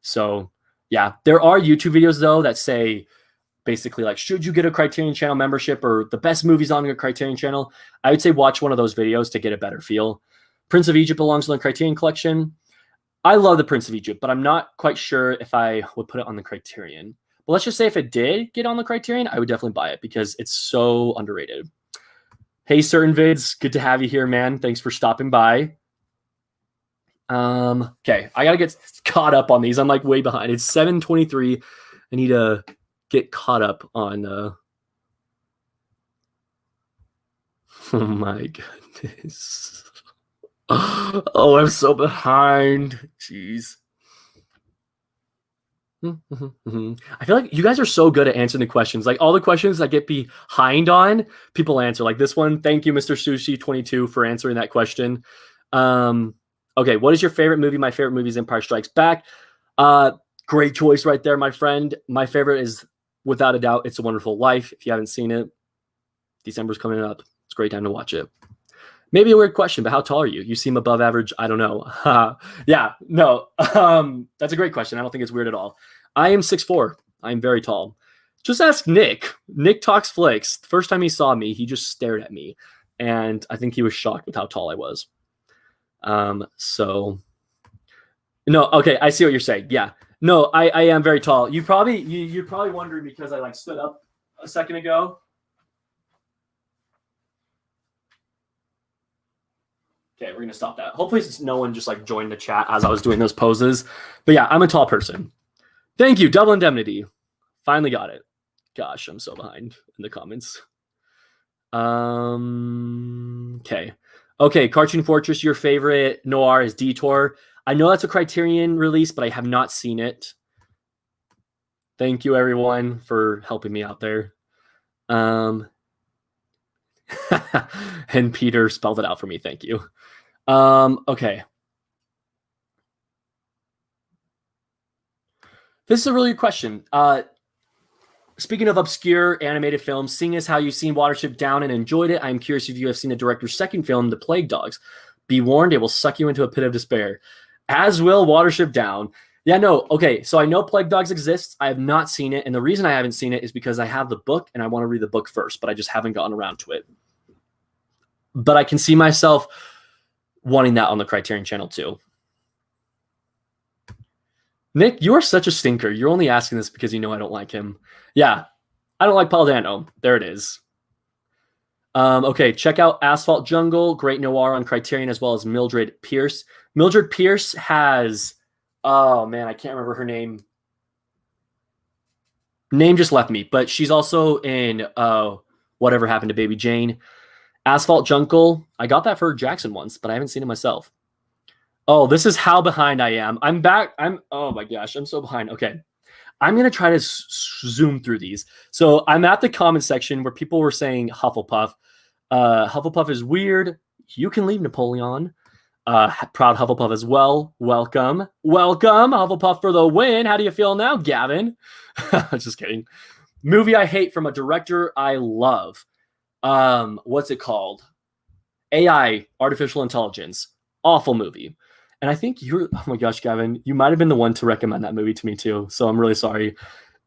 So yeah, there are YouTube videos though that say basically like, should you get a Criterion Channel membership, or the best movies on your Criterion Channel? I would say watch one of those videos to get a better feel. Prince of Egypt belongs on the Criterion Collection. I love the Prince of Egypt, but I'm not quite sure if I would put it on the Criterion. But let's just say if it did get on the Criterion, I would definitely buy it because it's so underrated. Hey, Certain Vids, good to have you here, man. Thanks for stopping by. Okay, I gotta get caught up on these. I'm like way behind. It's 7:23. I need to get caught up on. Oh my goodness. Oh, I'm so behind. Jeez. I feel like you guys are so good at answering the questions. Like, all the questions I get behind on, people answer. Like this one. Thank you, Mr. Sushi22, for answering that question. Okay, what is your favorite movie? My favorite movie is Empire Strikes Back. Great choice right there, my friend. My favorite is, without a doubt, It's a Wonderful Life. If you haven't seen it, December's coming up. It's a great time to watch it. Maybe a weird question, but how tall are you? You seem above average. I don't know. Yeah, no. That's a great question. I don't think it's weird at all. I am 6'4". I'm very tall. Just ask Nick. Nick Talks Flicks. The first time he saw me, he just stared at me. And I think he was shocked with how tall I was. So, no, okay, I see what you're saying. Yeah. No, I am very tall. You're probably wondering because I like stood up a second ago. Okay, we're gonna stop that. Hopefully, no one just like joined the chat as I was doing those poses. But yeah, I'm a tall person. Thank you, Double Indemnity. Finally got it. Gosh, I'm so behind in the comments. Okay. Okay, Cartoon Fortress, your favorite noir is Detour. I know that's a Criterion release, but I have not seen it. Thank you, everyone, for helping me out there. And Peter spelled it out for me. Thank you. Okay. This is a really good question. Speaking of obscure animated films, seeing as how you've seen Watership Down and enjoyed it, I'm curious if you have seen the director's second film, The Plague Dogs. Be warned, it will suck you into a pit of despair. As will Watership Down. Yeah, no, okay, so I know Plague Dogs exists. I have not seen it, and the reason I haven't seen it is because I have the book, and I want to read the book first, but I just haven't gotten around to it. But I can see myself wanting that on the Criterion Channel too. Nick, you are such a stinker. You're only asking this because you know I don't like him. Yeah, I don't like Paul Dano. There it is. Okay, check out Asphalt Jungle, great noir on Criterion, as well as Mildred Pierce. Mildred Pierce has, oh man, I can't remember her name. Name just left me, but she's also in Whatever Happened to Baby Jane. Asphalt Jungle, I got that for Jackson once, but I haven't seen it myself. Oh, this is how behind I am. I'm back. Oh my gosh, I'm so behind. Okay. I'm going to try to zoom through these. So I'm at the comment section where people were saying Hufflepuff. Hufflepuff is weird. You can leave, Napoleon. Proud Hufflepuff as well. Welcome. Welcome, Hufflepuff for the win. How do you feel now, Gavin? Just kidding. Movie I hate from a director I love. What's it called? AI, Artificial Intelligence. Awful movie. And I think oh my gosh, Gavin, you might have been the one to recommend that movie to me too. So I'm really sorry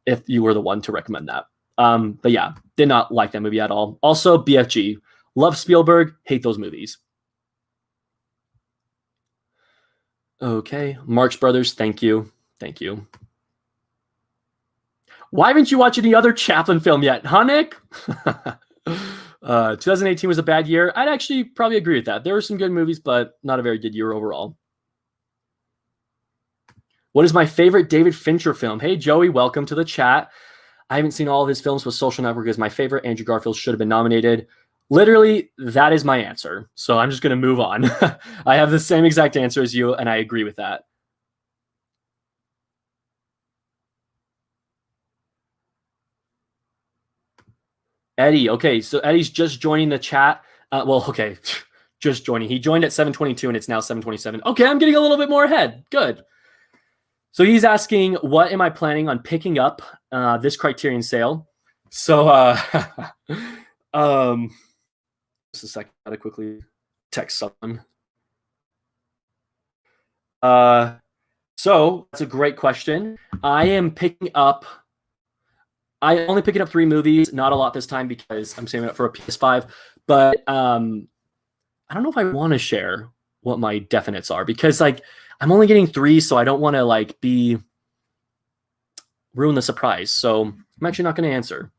if you were the one to recommend that. But yeah, did not like that movie at all. Also, BFG. Love Spielberg, hate those movies. Okay, Marx Brothers, thank you. Thank you. Why haven't you watched any other Chaplin film yet, huh, Nick? 2018 was a bad year. I'd actually probably agree with that. There were some good movies, but not a very good year overall. What is my favorite David Fincher film? Hey, Joey, welcome to the chat. I haven't seen all of his films, but Social Network is my favorite. Andrew Garfield should have been nominated. Literally, that is my answer. So I'm just going to move on. I have the same exact answer as you, and I agree with that. Eddie, okay, so Eddie's just joining the chat. Well, okay, just joining. He joined at 7:22, and it's now 7:27. Okay, I'm getting a little bit more ahead. Good. So he's asking, what am I planning on picking up this Criterion sale? So, just a second, I gotta quickly text someone. So that's a great question. I only picking up 3 movies, not a lot this time because I'm saving up for a PS5. But I don't know if I want to share what my definites are because like I'm only getting 3, so I don't want to like ruin the surprise. So I'm actually not going to answer.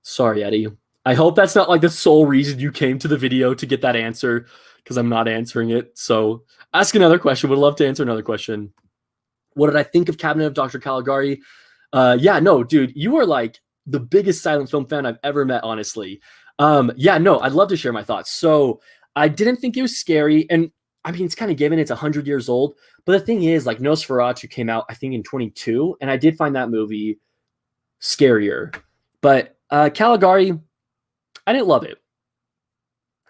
Sorry, Eddie. I hope that's not like the sole reason you came to the video to get that answer because I'm not answering it. So ask another question. Would love to answer another question. What did I think of Cabinet of Dr. Caligari? Yeah, no, dude, you are like the biggest silent film fan I've ever met, honestly. Yeah, no, I'd love to share my thoughts. So I didn't think it was scary. And I mean, it's kind of given, it's 100 years old. But the thing is, like, Nosferatu came out, I think, in 22. And I did find that movie scarier. But Caligari, I didn't love it.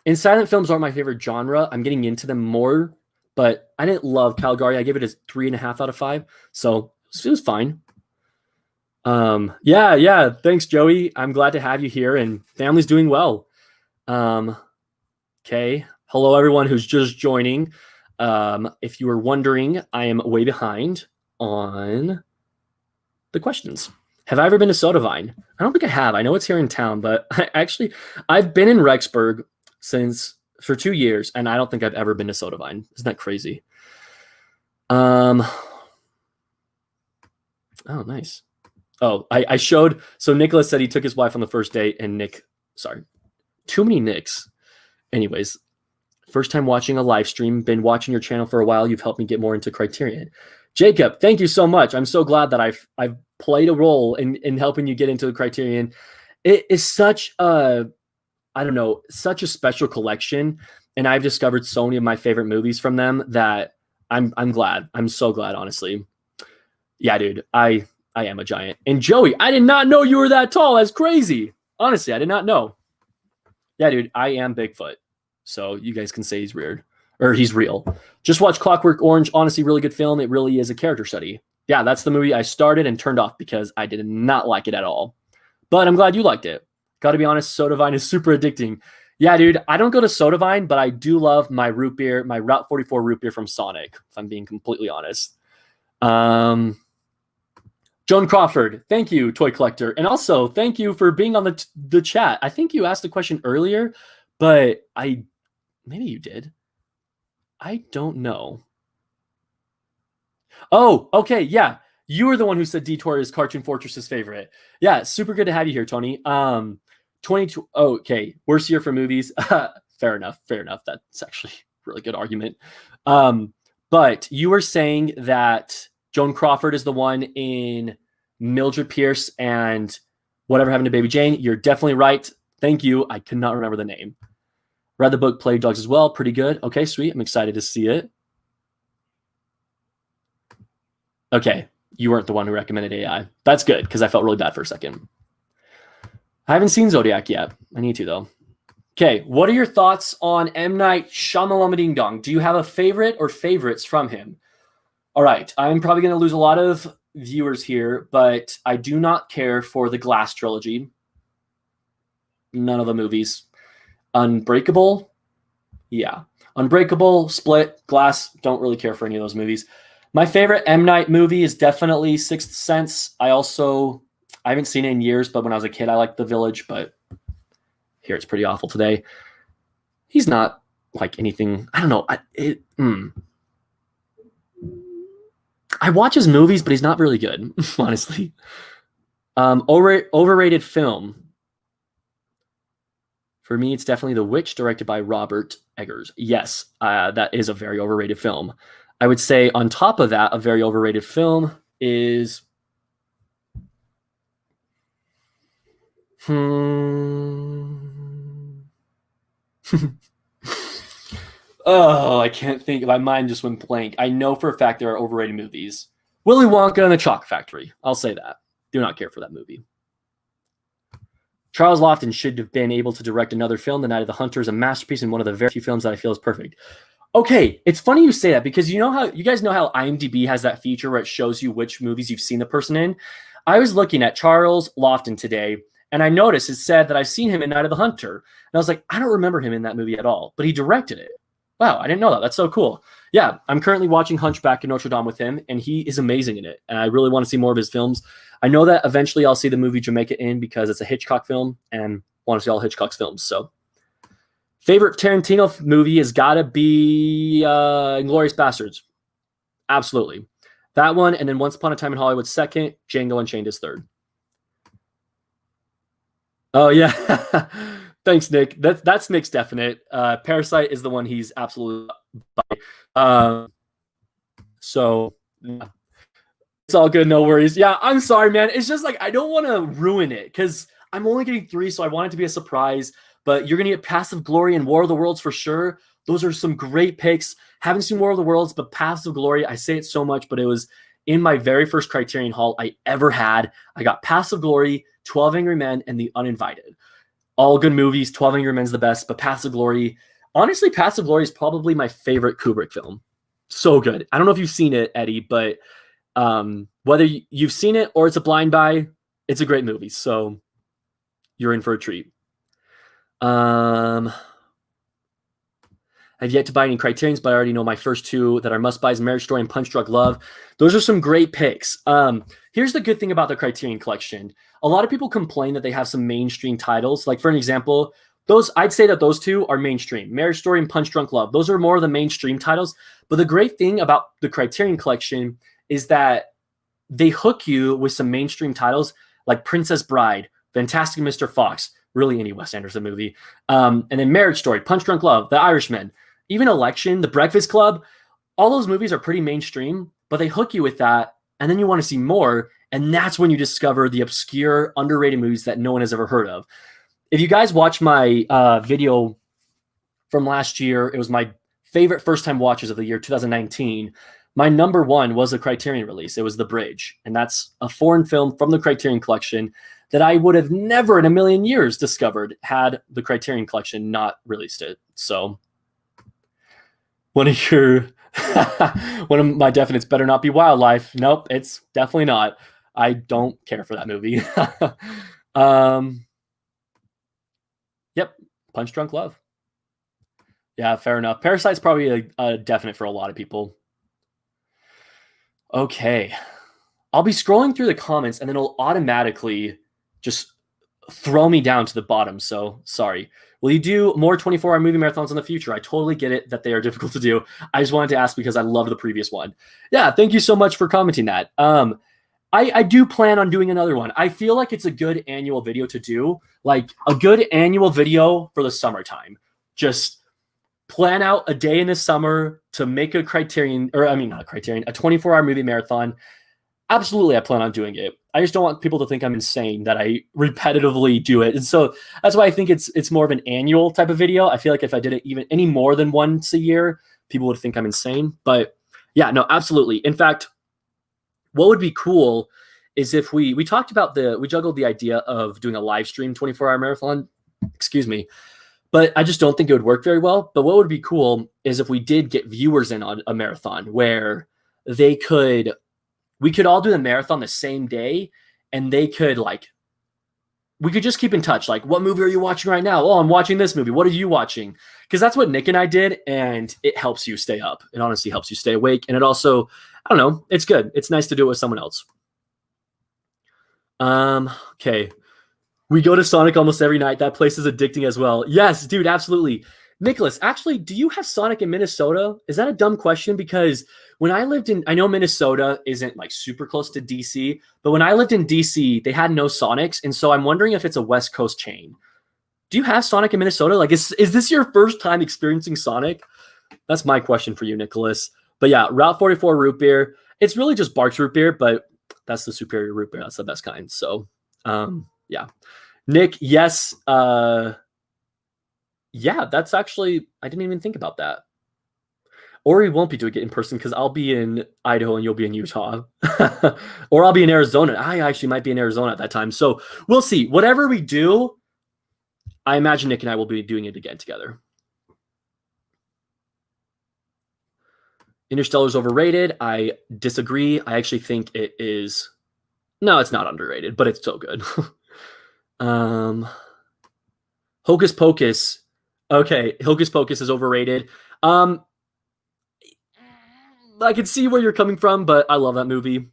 And silent films aren't my favorite genre. I'm getting into them more. But I didn't love Caligari. I gave it a 3.5 out of 5. So it was fine. Yeah. Thanks, Joey. I'm glad to have you here, and family's doing well. Okay. Hello, everyone who's just joining. If you were wondering, I am way behind on the questions. Have I ever been to Sodavine? I don't think I have. I know it's here in town, but I've been in Rexburg for 2 years, and I don't think I've ever been to Sodavine. Isn't that crazy? Oh, nice. Oh, I showed. So Nicholas said he took his wife on the first date, and too many Nicks. Anyways, first time watching a live stream. Been watching your channel for a while. You've helped me get more into Criterion. Jacob, thank you so much. I'm so glad that I've played a role in helping you get into the Criterion. It is such a, I don't know, such a special collection, and I've discovered so many of my favorite movies from them that I'm glad. I'm so glad, honestly. Yeah, dude, I am a giant. And Joey, I did not know you were that tall. That's crazy. Honestly, I did not know. Yeah, dude, I am Bigfoot. So you guys can say he's weird or he's real. Just watch Clockwork Orange. Honestly, really good film. It really is a character study. Yeah, that's the movie I started and turned off because I did not like it at all. But I'm glad you liked it. Got to be honest, Sodavine is super addicting. Yeah, dude, I don't go to Sodavine, but I do love my root beer, my Route 44 root beer from Sonic, if I'm being completely honest. Joan Crawford, thank you, Toy Collector. And also, thank you for being on the chat. I think you asked a question earlier, but maybe you did. I don't know. Oh, okay, yeah. You were the one who said Detour is Cartoon Fortress's favorite. Yeah, super good to have you here, Tony. 22. Oh, okay, worst year for movies. Fair enough. That's actually a really good argument. But you were saying that Joan Crawford is the one in Mildred Pierce and Whatever Happened to Baby Jane. You're definitely right. Thank you. I cannot remember the name. Read the book Plague Dogs as well. Pretty good. Okay, sweet. I'm excited to see it. Okay, you weren't the one who recommended AI. That's good because I felt really bad for a second. I haven't seen Zodiac yet. I need to, though. Okay, what are your thoughts on M. Night Shyamalan Ding Dong? Do you have a favorite or favorites from him? All right, I'm probably going to lose a lot of viewers here, but I do not care for the Glass trilogy. None of the movies. Unbreakable? Yeah. Unbreakable, Split, Glass, don't really care for any of those movies. My favorite M. Night movie is definitely Sixth Sense. I haven't seen it in years, but when I was a kid, I liked The Village, but here it's pretty awful today. He's not like anything, I don't know. I watch his movies, but he's not really good, honestly. Overrated film. For me, it's definitely The Witch, directed by Robert Eggers. Yes, that is a very overrated film. I would say on top of that, a very overrated film is... Oh, I can't think. My mind just went blank. I know for a fact there are overrated movies. Willy Wonka and the Chocolate Factory. I'll say that. Do not care for that movie. Charles Lofton should have been able to direct another film. The Night of the Hunter is a masterpiece and one of the very few films that I feel is perfect. Okay, it's funny you say that because you guys know how IMDb has that feature where it shows you which movies you've seen the person in. I was looking at Charles Lofton today, and I noticed it said that I've seen him in Night of the Hunter. And I was like, I don't remember him in that movie at all, but he directed it. Wow, I didn't know that. That's so cool. Yeah, I'm currently watching Hunchback of Notre Dame with him, and he is amazing in it. And I really want to see more of his films. I know that eventually I'll see the movie Jamaica Inn because it's a Hitchcock film, and want to see all Hitchcock's films. So, favorite Tarantino movie has got to be Inglourious Bastards. Absolutely. That one, and then Once Upon a Time in Hollywood second, Django Unchained is third. Oh, yeah. Thanks, Nick. That's Nick's definite. Parasite is the one he's absolutely by. So yeah. It's all good, no worries. Yeah, I'm sorry, man. It's just like I don't want to ruin it because I'm only getting 3, so I want it to be a surprise. But you're gonna get Paths of Glory and War of the Worlds for sure. Those are some great picks. Haven't seen War of the Worlds, but Paths of Glory, I say it so much, but it was in my very first Criterion haul I ever had. I got Paths of Glory, 12 Angry Men, and The Uninvited. All good movies. 12 Angry Men's the best, but Paths of Glory, honestly, Paths of Glory is probably my favorite Kubrick film. So good. I don't know if you've seen it, Eddie, but whether you've seen it or it's a blind buy, it's a great movie. So you're in for a treat. I've yet to buy any Criterions, but I already know my first 2 that are must-buys, Marriage Story and Punch Drunk Love. Those are some great picks. Here's the good thing about the Criterion Collection. A lot of people complain that they have some mainstream titles. Like, for an example, I'd say that those 2 are mainstream. Marriage Story and Punch Drunk Love. Those are more of the mainstream titles. But the great thing about the Criterion Collection is that they hook you with some mainstream titles like Princess Bride, Fantastic Mr. Fox, really any Wes Anderson movie, and then Marriage Story, Punch Drunk Love, The Irishman, even Election, The Breakfast Club. All those movies are pretty mainstream, but they hook you with that, and then you want to see more, and that's when you discover the obscure, underrated movies that no one has ever heard of. If you guys watch my video from last year, it was my favorite first-time watches of the year 2019. My number one was a Criterion release. It was The Bridge, and that's a foreign film from the Criterion Collection that I would have never in a million years discovered had the Criterion Collection not released it. So one of my definites better not be wildlife. Nope, it's definitely not. I don't care for that movie. Yep, Punch Drunk Love. Yeah, fair enough. Parasite's probably a definite for a lot of people. Okay. I'll be scrolling through the comments and then it'll automatically just throw me down to the bottom. So sorry. Will you do more 24-hour movie marathons in the future? I totally get it that they are difficult to do. I just wanted to ask because I love the previous one. Yeah, thank you so much for commenting that. I do plan on doing another one. I feel like it's a good annual video to do, like a good annual video for the summertime. Just plan out a day in the summer to make a Criterion, or I mean, not a Criterion, a 24-hour movie marathon. Absolutely, I plan on doing it. I just don't want people to think I'm insane that I repetitively do it. And so that's why I think it's more of an annual type of video. I feel like if I did it even any more than once a year, people would think I'm insane. But yeah, no, absolutely. In fact, what would be cool is if we talked about we juggled the idea of doing a live stream 24-hour marathon, excuse me, but I just don't think it would work very well. But what would be cool is if we did get viewers in on a marathon where we could all do the marathon the same day, and we could just keep in touch. Like, what movie are you watching right now? Oh, I'm watching this movie. What are you watching? Because that's what Nick and I did, and it helps you stay up. It honestly helps you stay awake, and it also, I don't know, it's good. It's nice to do it with someone else. Okay. We go to Sonic almost every night. That place is addicting as well. Yes, dude, absolutely. Nicholas, actually, do you have Sonic in Minnesota? Is that a dumb question? Because when I lived I know Minnesota isn't like super close to DC, but when I lived in DC, they had no Sonics. And so I'm wondering if it's a West Coast chain. Do you have Sonic in Minnesota? Like, is this your first time experiencing Sonic? That's my question for you, Nicholas. But yeah, Route 44 root beer. It's really just Barks root beer, but that's the superior root beer. That's the best kind. So, yeah. Nick, yes. Yeah, that's actually, I didn't even think about that. Or we won't be doing it in person because I'll be in Idaho and you'll be in Utah. Or I'll be in Arizona. I actually might be in Arizona at that time. So we'll see. Whatever we do, I imagine Nick and I will be doing it again together. Interstellar's overrated. I disagree. I actually think it is. No, it's not underrated, but it's so good. Hocus Pocus. Okay, Hocus Pocus is overrated. I can see where you're coming from, but I love that movie.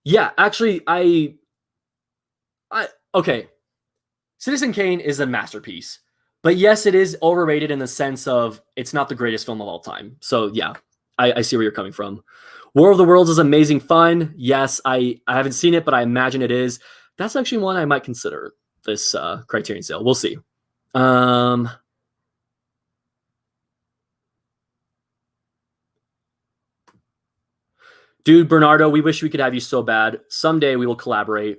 Yeah, actually, okay. Citizen Kane is a masterpiece. But yes, it is overrated in the sense of it's not the greatest film of all time. So yeah, I see where you're coming from. War of the Worlds is amazing fun. Yes, I haven't seen it, but I imagine it is. That's actually one I might consider this Criterion sale. We'll see. Dude, Bernardo, we wish we could have you so bad. Someday we will collaborate.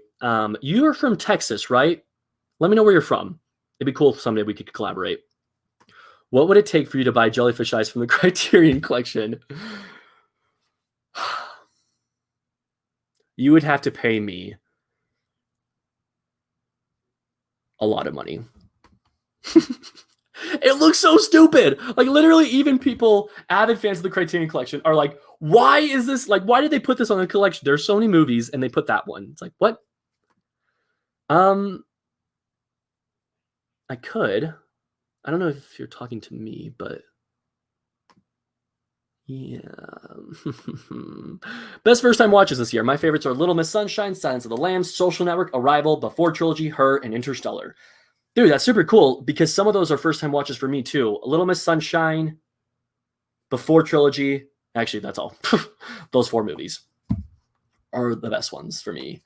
You're from Texas, right? Let me know where you're from. It'd be cool if someday we could collaborate. What would it take for you to buy jellyfish eyes from the Criterion Collection? You would have to pay me a lot of money. It looks so stupid. Like, literally, even people, avid fans of the Criterion Collection, are like, why is this? Like, why did they put this on the collection? There's so many movies, and they put that one. It's like, what? I could. I don't know if you're talking to me, but yeah. Best first-time watches this year. My favorites are Little Miss Sunshine, Silence of the Lambs, Social Network, Arrival, Before Trilogy, Her, and Interstellar. Dude, that's super cool because some of those are first-time watches for me too. Little Miss Sunshine, Before Trilogy. Actually, that's all. Those 4 movies. are the best ones for me.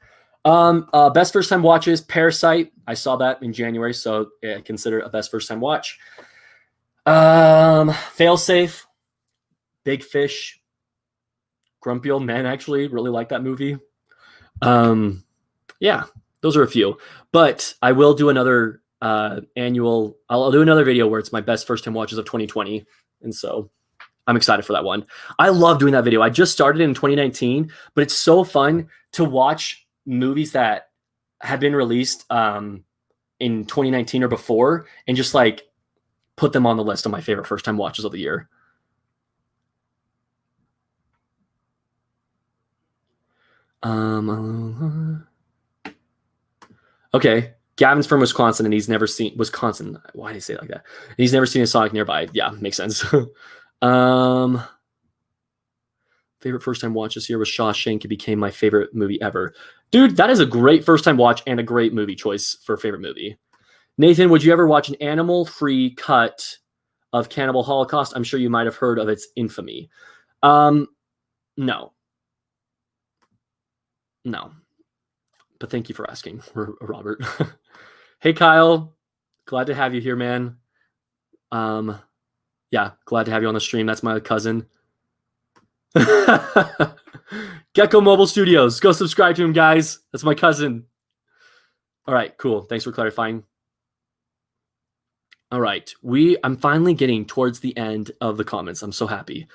Best first time watches, Parasite. I saw that in January, so yeah, consider it a best first time watch. Failsafe, Big Fish, Grumpy Old Men. Actually, really like that movie. Yeah, those are a few. But I will do another annual. I'll do another video where it's my best first time watches of 2020, and so I'm excited for that one. I love doing that video. I just started in 2019, but it's so fun to watch movies that have been released in 2019 or before, and just like put them on the list of my favorite first time watches of the year. Okay, Gavin's from Wisconsin, and he's never seen Wisconsin. Why did I say it like that? He's never seen a Sonic Nearby. Yeah, makes sense. Favorite first time watch this year was Shawshank. It became my favorite movie ever. Dude, that is a great first time watch and a great movie choice for favorite movie. Nathan, would you ever watch an animal-free cut of Cannibal Holocaust? I'm sure you might have heard of its infamy. No. But thank you for asking, Robert. Hey, Kyle. Glad to have you here, man. Yeah, glad to have you on the stream. That's my cousin. Gecko Mobile Studios. Go subscribe to him, guys. That's my cousin. All right, cool. Thanks for clarifying. All right, I'm finally getting towards the end of the comments. I'm so happy.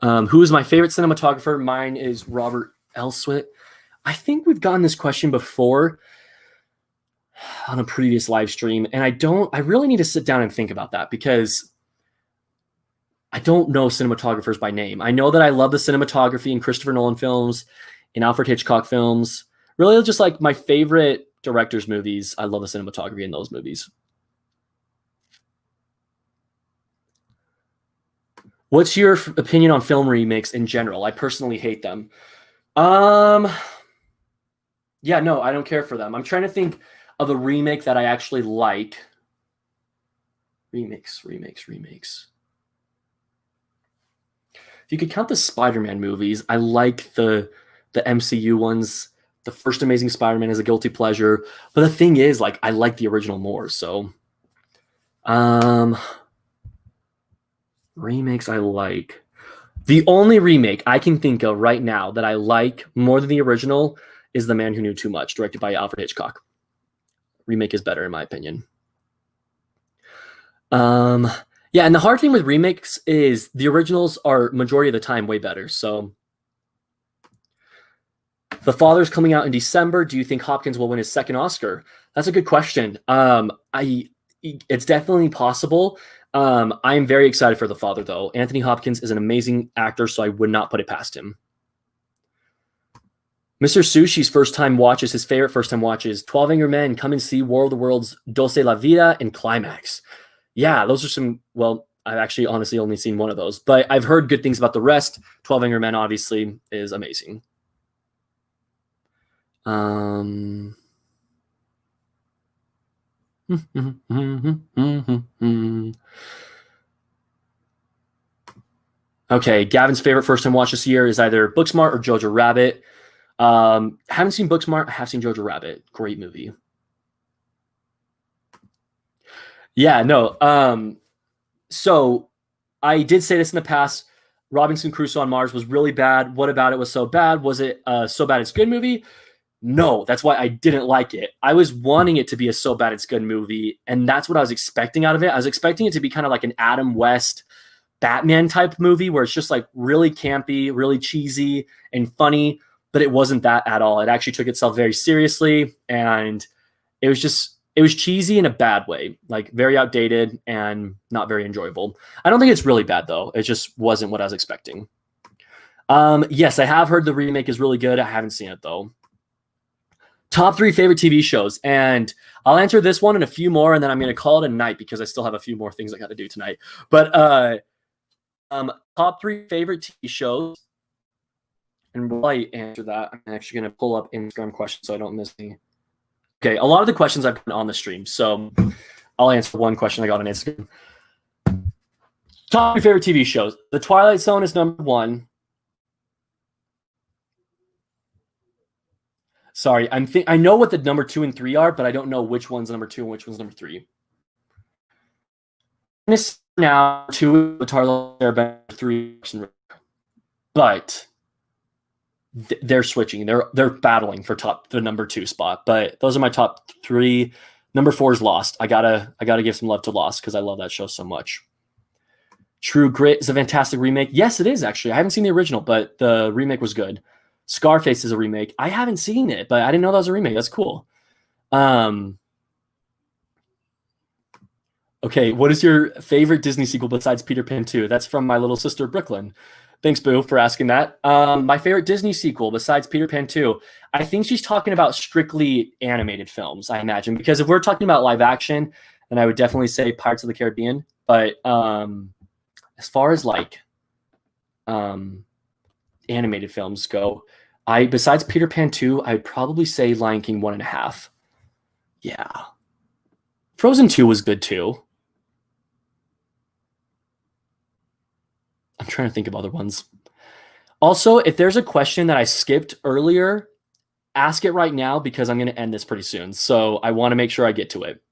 Who is my favorite cinematographer? Mine is Robert Elswit. I think we've gotten this question before on a previous live stream, and I really need to sit down and think about that because I don't know cinematographers by name. I know that I love the cinematography in Christopher Nolan films, in Alfred Hitchcock films. Really, just like my favorite director's movies. I love the cinematography in those movies. What's your opinion on film remakes in general? I personally hate them. Yeah, no, I don't care for them. I'm trying to think of a remake that I actually like. Remakes. If you could count the Spider-Man movies, I like the MCU ones. The first Amazing Spider-Man is a guilty pleasure. But the thing is, like, I like the original more. So, remakes I like. The only remake I can think of right now that I like more than the original is The Man Who Knew Too Much, directed by Alfred Hitchcock. Remake is better, in my opinion. Yeah, and the hard thing with remakes is the originals are majority of the time way better. So, The Father's coming out in December. Do you think Hopkins will win his second Oscar? That's a good question. It's definitely possible. I'm very excited for The Father, though. Anthony Hopkins is an amazing actor, so I would not put it past him. Mr. Sushi's his favorite first-time watches, 12 Angry Men, Come and See, War of the Worlds, Dulce La Vida, and Climax. Yeah, those are some, well, I've actually honestly only seen one of those, but I've heard good things about the rest. 12 Angry Men, obviously, is amazing. Okay, Gavin's favorite first-time watch this year is either Booksmart or Jojo Rabbit. Haven't seen Booksmart. I have seen Jojo Rabbit. Great movie. Yeah, no. So I did say this in the past. Robinson Crusoe on Mars was really bad. What about it was so bad? Was it so bad it's good movie? No, that's why I didn't like it. I was wanting it to be a so bad it's good movie, and that's what I was expecting out of it. I was expecting it to be kind of like an Adam West Batman type movie where it's just like really campy, really cheesy and funny, but it wasn't that at all. It actually took itself very seriously, and it was cheesy in a bad way, like very outdated and not very enjoyable. I don't think it's really bad though. It just wasn't what I was expecting. Yes, I have heard the remake is really good. I haven't seen it though. Top 3 favorite TV shows, and I'll answer this one and a few more, and then I'm going to call it a night because I still have a few more things I got to do tonight. But top 3 favorite TV shows, and while I answer that, I'm actually going to pull up Instagram questions so I don't miss any. Okay, a lot of the questions I've gotten on the stream, so I'll answer one question I got on Instagram. Top 3 favorite TV shows. The Twilight Zone is number 1. Sorry, I know what the number 2 and 3 are, but I don't know which one's number 2 and which one's number 3. This now 2 Avatar 3, but they're switching. They're battling for the number 2 spot. But those are my top 3. Number 4 is Lost. I gotta give some love to Lost because I love that show so much. True Grit is a fantastic remake. Yes, it is actually. I haven't seen the original, but the remake was good. Scarface is a remake. I haven't seen it, but I didn't know that was a remake. That's cool. Okay, what is your favorite Disney sequel besides Peter Pan 2? That's from my little sister, Brooklyn. Thanks, Boo, for asking that. My favorite Disney sequel besides Peter Pan 2, I think she's talking about strictly animated films, I imagine. Because if we're talking about live action, then I would definitely say Pirates of the Caribbean. But as far as like animated films go, besides Peter Pan 2, I would probably say Lion King 1.5. Yeah. Frozen 2 was good too. I'm trying to think of other ones. Also, if there's a question that I skipped earlier, ask it right now because I'm going to end this pretty soon. So I want to make sure I get to it.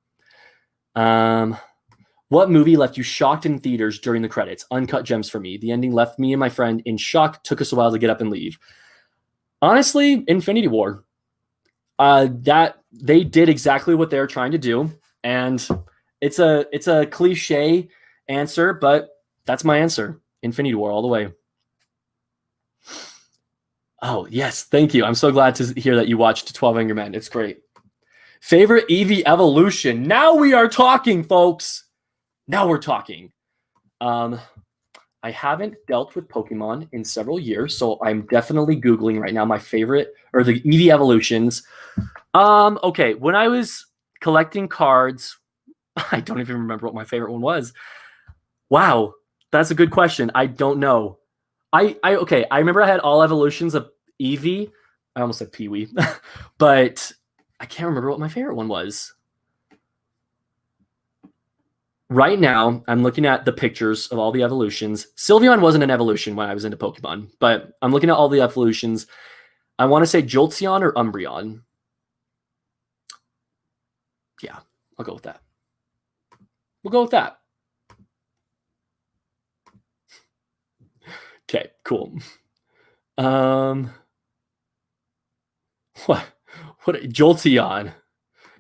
What movie left you shocked in theaters during the credits? Uncut Gems for me. The ending left me and my friend in shock. Took us a while to get up and leave. Honestly, Infinity War. That they did exactly what they're trying to do. And it's a cliche answer, but that's my answer. Infinity War all the way. Oh, yes. Thank you. I'm so glad to hear that you watched 12 Angry Men. It's great. Favorite Eevee evolution. Now we are talking, folks. Now we're talking. I haven't dealt with Pokemon in several years, so I'm definitely Googling right now my favorite, or the Eevee evolutions. Okay, when I was collecting cards, I don't even remember what my favorite one was. Wow, that's a good question. I don't know. I remember I had all evolutions of Eevee. I almost said Pee-wee, but I can't remember what my favorite one was. Right now, I'm looking at the pictures of all the evolutions. Sylveon wasn't an evolution when I was into Pokemon, but I'm looking at all the evolutions. I want to say Jolteon or Umbreon. Yeah, I'll go with that. We'll go with that. Okay, cool. What Jolteon?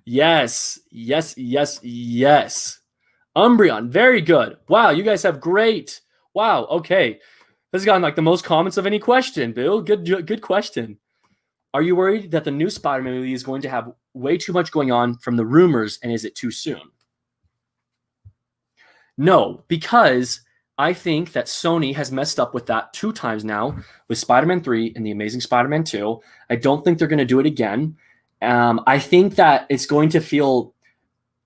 Yes. Umbreon, very good. Wow, you guys have great. Wow, okay. This has gotten like the most comments of any question, Bill. Good question. Are you worried that the new Spider-Man movie is going to have way too much going on from the rumors, and is it too soon? No, because I think that Sony has messed up with that 2 times now with Spider-Man 3 and The Amazing Spider-Man 2. I don't think they're going to do it again. I think that it's going to feel,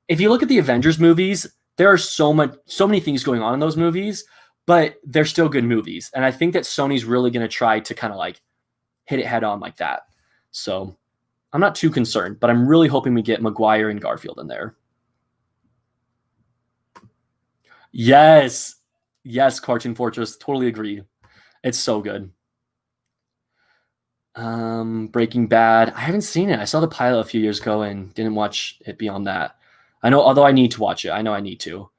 if you look at the Avengers movies, there are so many things going on in those movies, but they're still good movies. And I think that Sony's really going to try to kind of like hit it head on like that. So I'm not too concerned, but I'm really hoping we get Maguire and Garfield in there. Yes, Cartoon Fortress. Totally agree. It's so good. Breaking Bad. I haven't seen it. I saw the pilot a few years ago and didn't watch it beyond that. I know, although I need to watch it. I know I need to.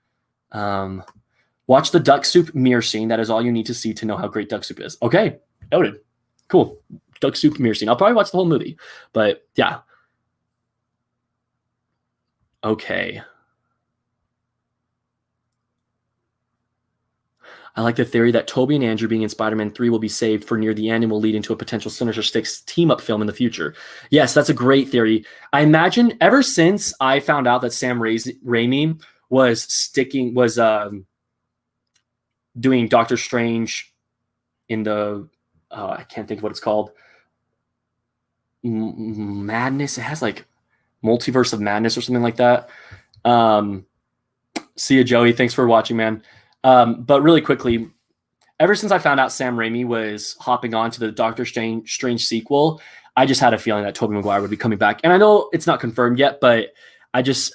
Watch the duck soup mirror scene. That is all you need to see to know how great duck soup is. Okay, noted. Cool. Duck soup mirror scene. I'll probably watch the whole movie, but yeah. Okay. I like the theory that Toby and Andrew being in Spider-Man 3 will be saved for near the end and will lead into a potential Sinister Six team-up film in the future. Yes, that's a great theory. I imagine ever since I found out that Sam Raimi was doing Doctor Strange in the I can't think of what it's called. Madness. It has like Multiverse of Madness or something like that. See ya, Joey. Thanks for watching, man. But really quickly, ever since I found out Sam Raimi was hopping on to the Doctor Strange sequel, I just had a feeling that Tobey Maguire would be coming back. And I know it's not confirmed yet, but I think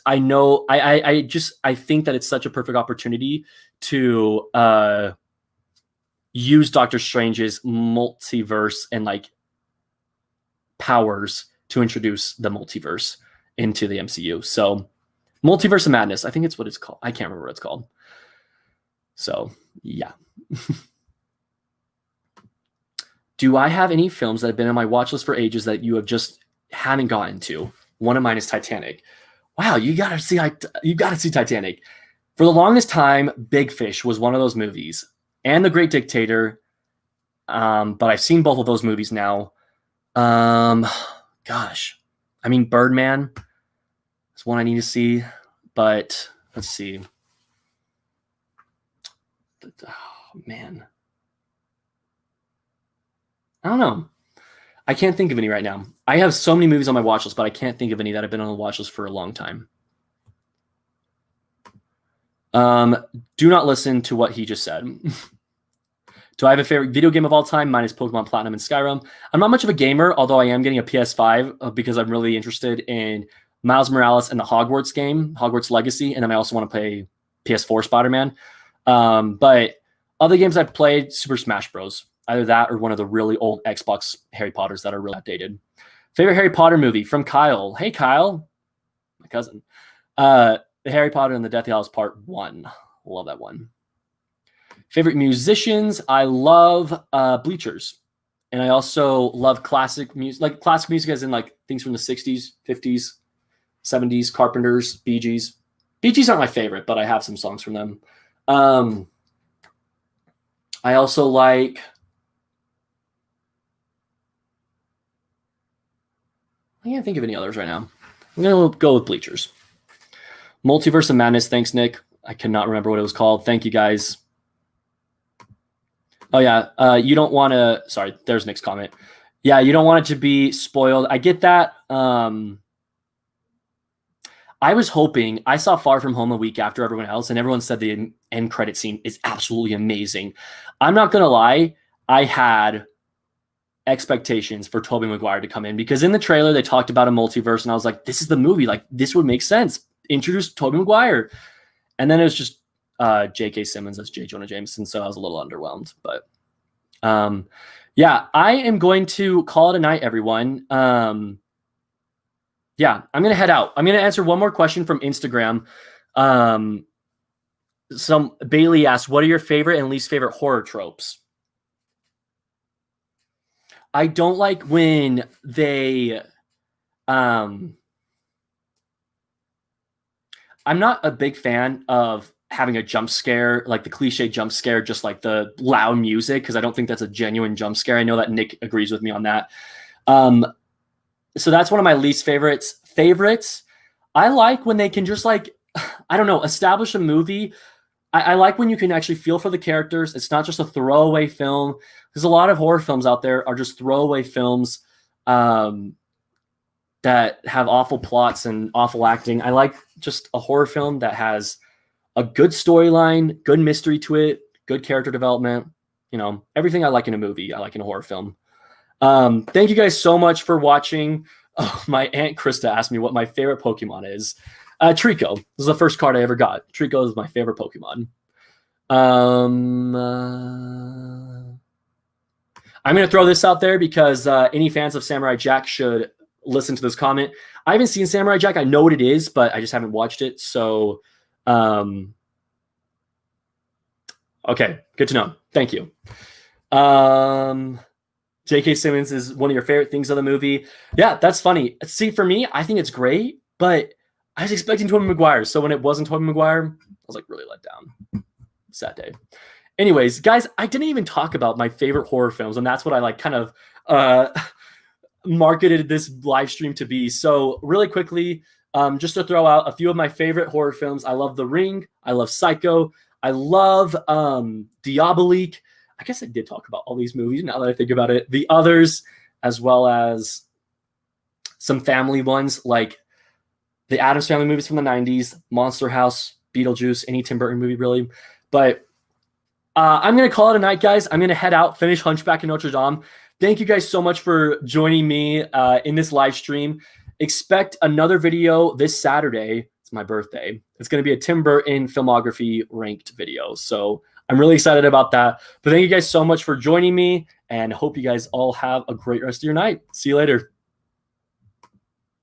that it's such a perfect opportunity to use Doctor Strange's multiverse and like powers to introduce the multiverse into the MCU. So Multiverse of Madness, I think it's what it's called. I can't remember what it's called. So yeah. Do I have any films that have been on my watch list for ages that you have just haven't gotten to? One of mine is Titanic. Wow, you gotta see Titanic. For the longest time, Big Fish was one of those movies, and The Great Dictator. But I've seen both of those movies now. Gosh, I mean, Birdman is one I need to see, but let's see. Oh, man. I don't know. I can't think of any right now. I have so many movies on my watch list, but I can't think of any that have been on the watch list for a long time. Do not listen to what he just said. Do I have a favorite video game of all time? Mine is Pokemon Platinum and Skyrim. I'm not much of a gamer, although I am getting a PS5 because I'm really interested in Miles Morales and the Hogwarts game, Hogwarts Legacy, and then I also want to play PS4 Spider-Man. But other games I've played, Super Smash Bros. Either that or one of the really old Xbox Harry Potters that are really outdated. Favorite Harry Potter movie from Kyle. Hey, Kyle, my cousin. The Harry Potter and the Deathly Hallows Part 1. Love that one. Favorite musicians. I love Bleachers. And I also love classic music, like classic music as in like things from the 60s, 50s, 70s, Carpenters, Bee Gees. Bee Gees aren't my favorite, but I have some songs from them. I also like... I can't think of any others right now. I'm going to go with Bleachers. Multiverse of Madness. Thanks, Nick. I cannot remember what it was called. Thank you, guys. Oh, yeah. You don't want to... Sorry, there's Nick's comment. Yeah, you don't want it to be spoiled. I get that. I was hoping... I saw Far From Home a week after everyone else, and everyone said the end credit scene is absolutely amazing. I'm not going to lie. I had expectations for Tobey Maguire to come in because in the trailer they talked about a multiverse and I was like, this is the movie, like this would make sense, introduce Tobey Maguire. And then it was just J.K. Simmons as J. Jonah Jameson, so I was a little underwhelmed. But yeah, I am going to call it a night, everyone. Yeah, I'm gonna head out. I'm gonna answer one more question from Instagram. Some Bailey asked, what are your favorite and least favorite horror tropes? I don't like when they, I'm not a big fan of having a jump scare, like the cliche jump scare, just like the loud music, because I don't think that's a genuine jump scare. I know that Nick agrees with me on that. So that's one of my least favorites. I like when they can just like, I don't know, establish a movie. I like when you can actually feel for the characters. It's not just a throwaway film. There's a lot of horror films out there are just throwaway films that have awful plots and awful acting. I like just a horror film that has a good storyline, good mystery to it, good character development. You know, everything I like in a movie, I like in a horror film. Thank you guys so much for watching. Oh, my Aunt Krista asked me what my favorite Pokemon is. Trico. This is the first card I ever got. Trico is my favorite Pokemon. I'm going to throw this out there because any fans of Samurai Jack should listen to this comment. I haven't seen Samurai Jack. I know what it is, but I just haven't watched it. So, okay, good to know. Thank you. J.K. Simmons is one of your favorite things of the movie. Yeah, that's funny. See, for me, I think it's great, but I was expecting Tobey Maguire. So when it wasn't Tobey Maguire, I was like really let down. Sad day. Anyways, guys, I didn't even talk about my favorite horror films, and that's what I like kind of marketed this live stream to be. So really quickly, just to throw out a few of my favorite horror films. I love The Ring. I love Psycho. I love Diabolique. I guess I did talk about all these movies now that I think about it. The Others, as well as some family ones like the Addams Family movies from the 90s, Monster House, Beetlejuice, any Tim Burton movie really. But I'm going to call it a night, guys. I'm going to head out, finish Hunchback in Notre Dame. Thank you guys so much for joining me in this live stream. Expect another video this Saturday. It's my birthday. It's going to be a Tim Burton filmography ranked video. So I'm really excited about that. But thank you guys so much for joining me, and hope you guys all have a great rest of your night. See you later.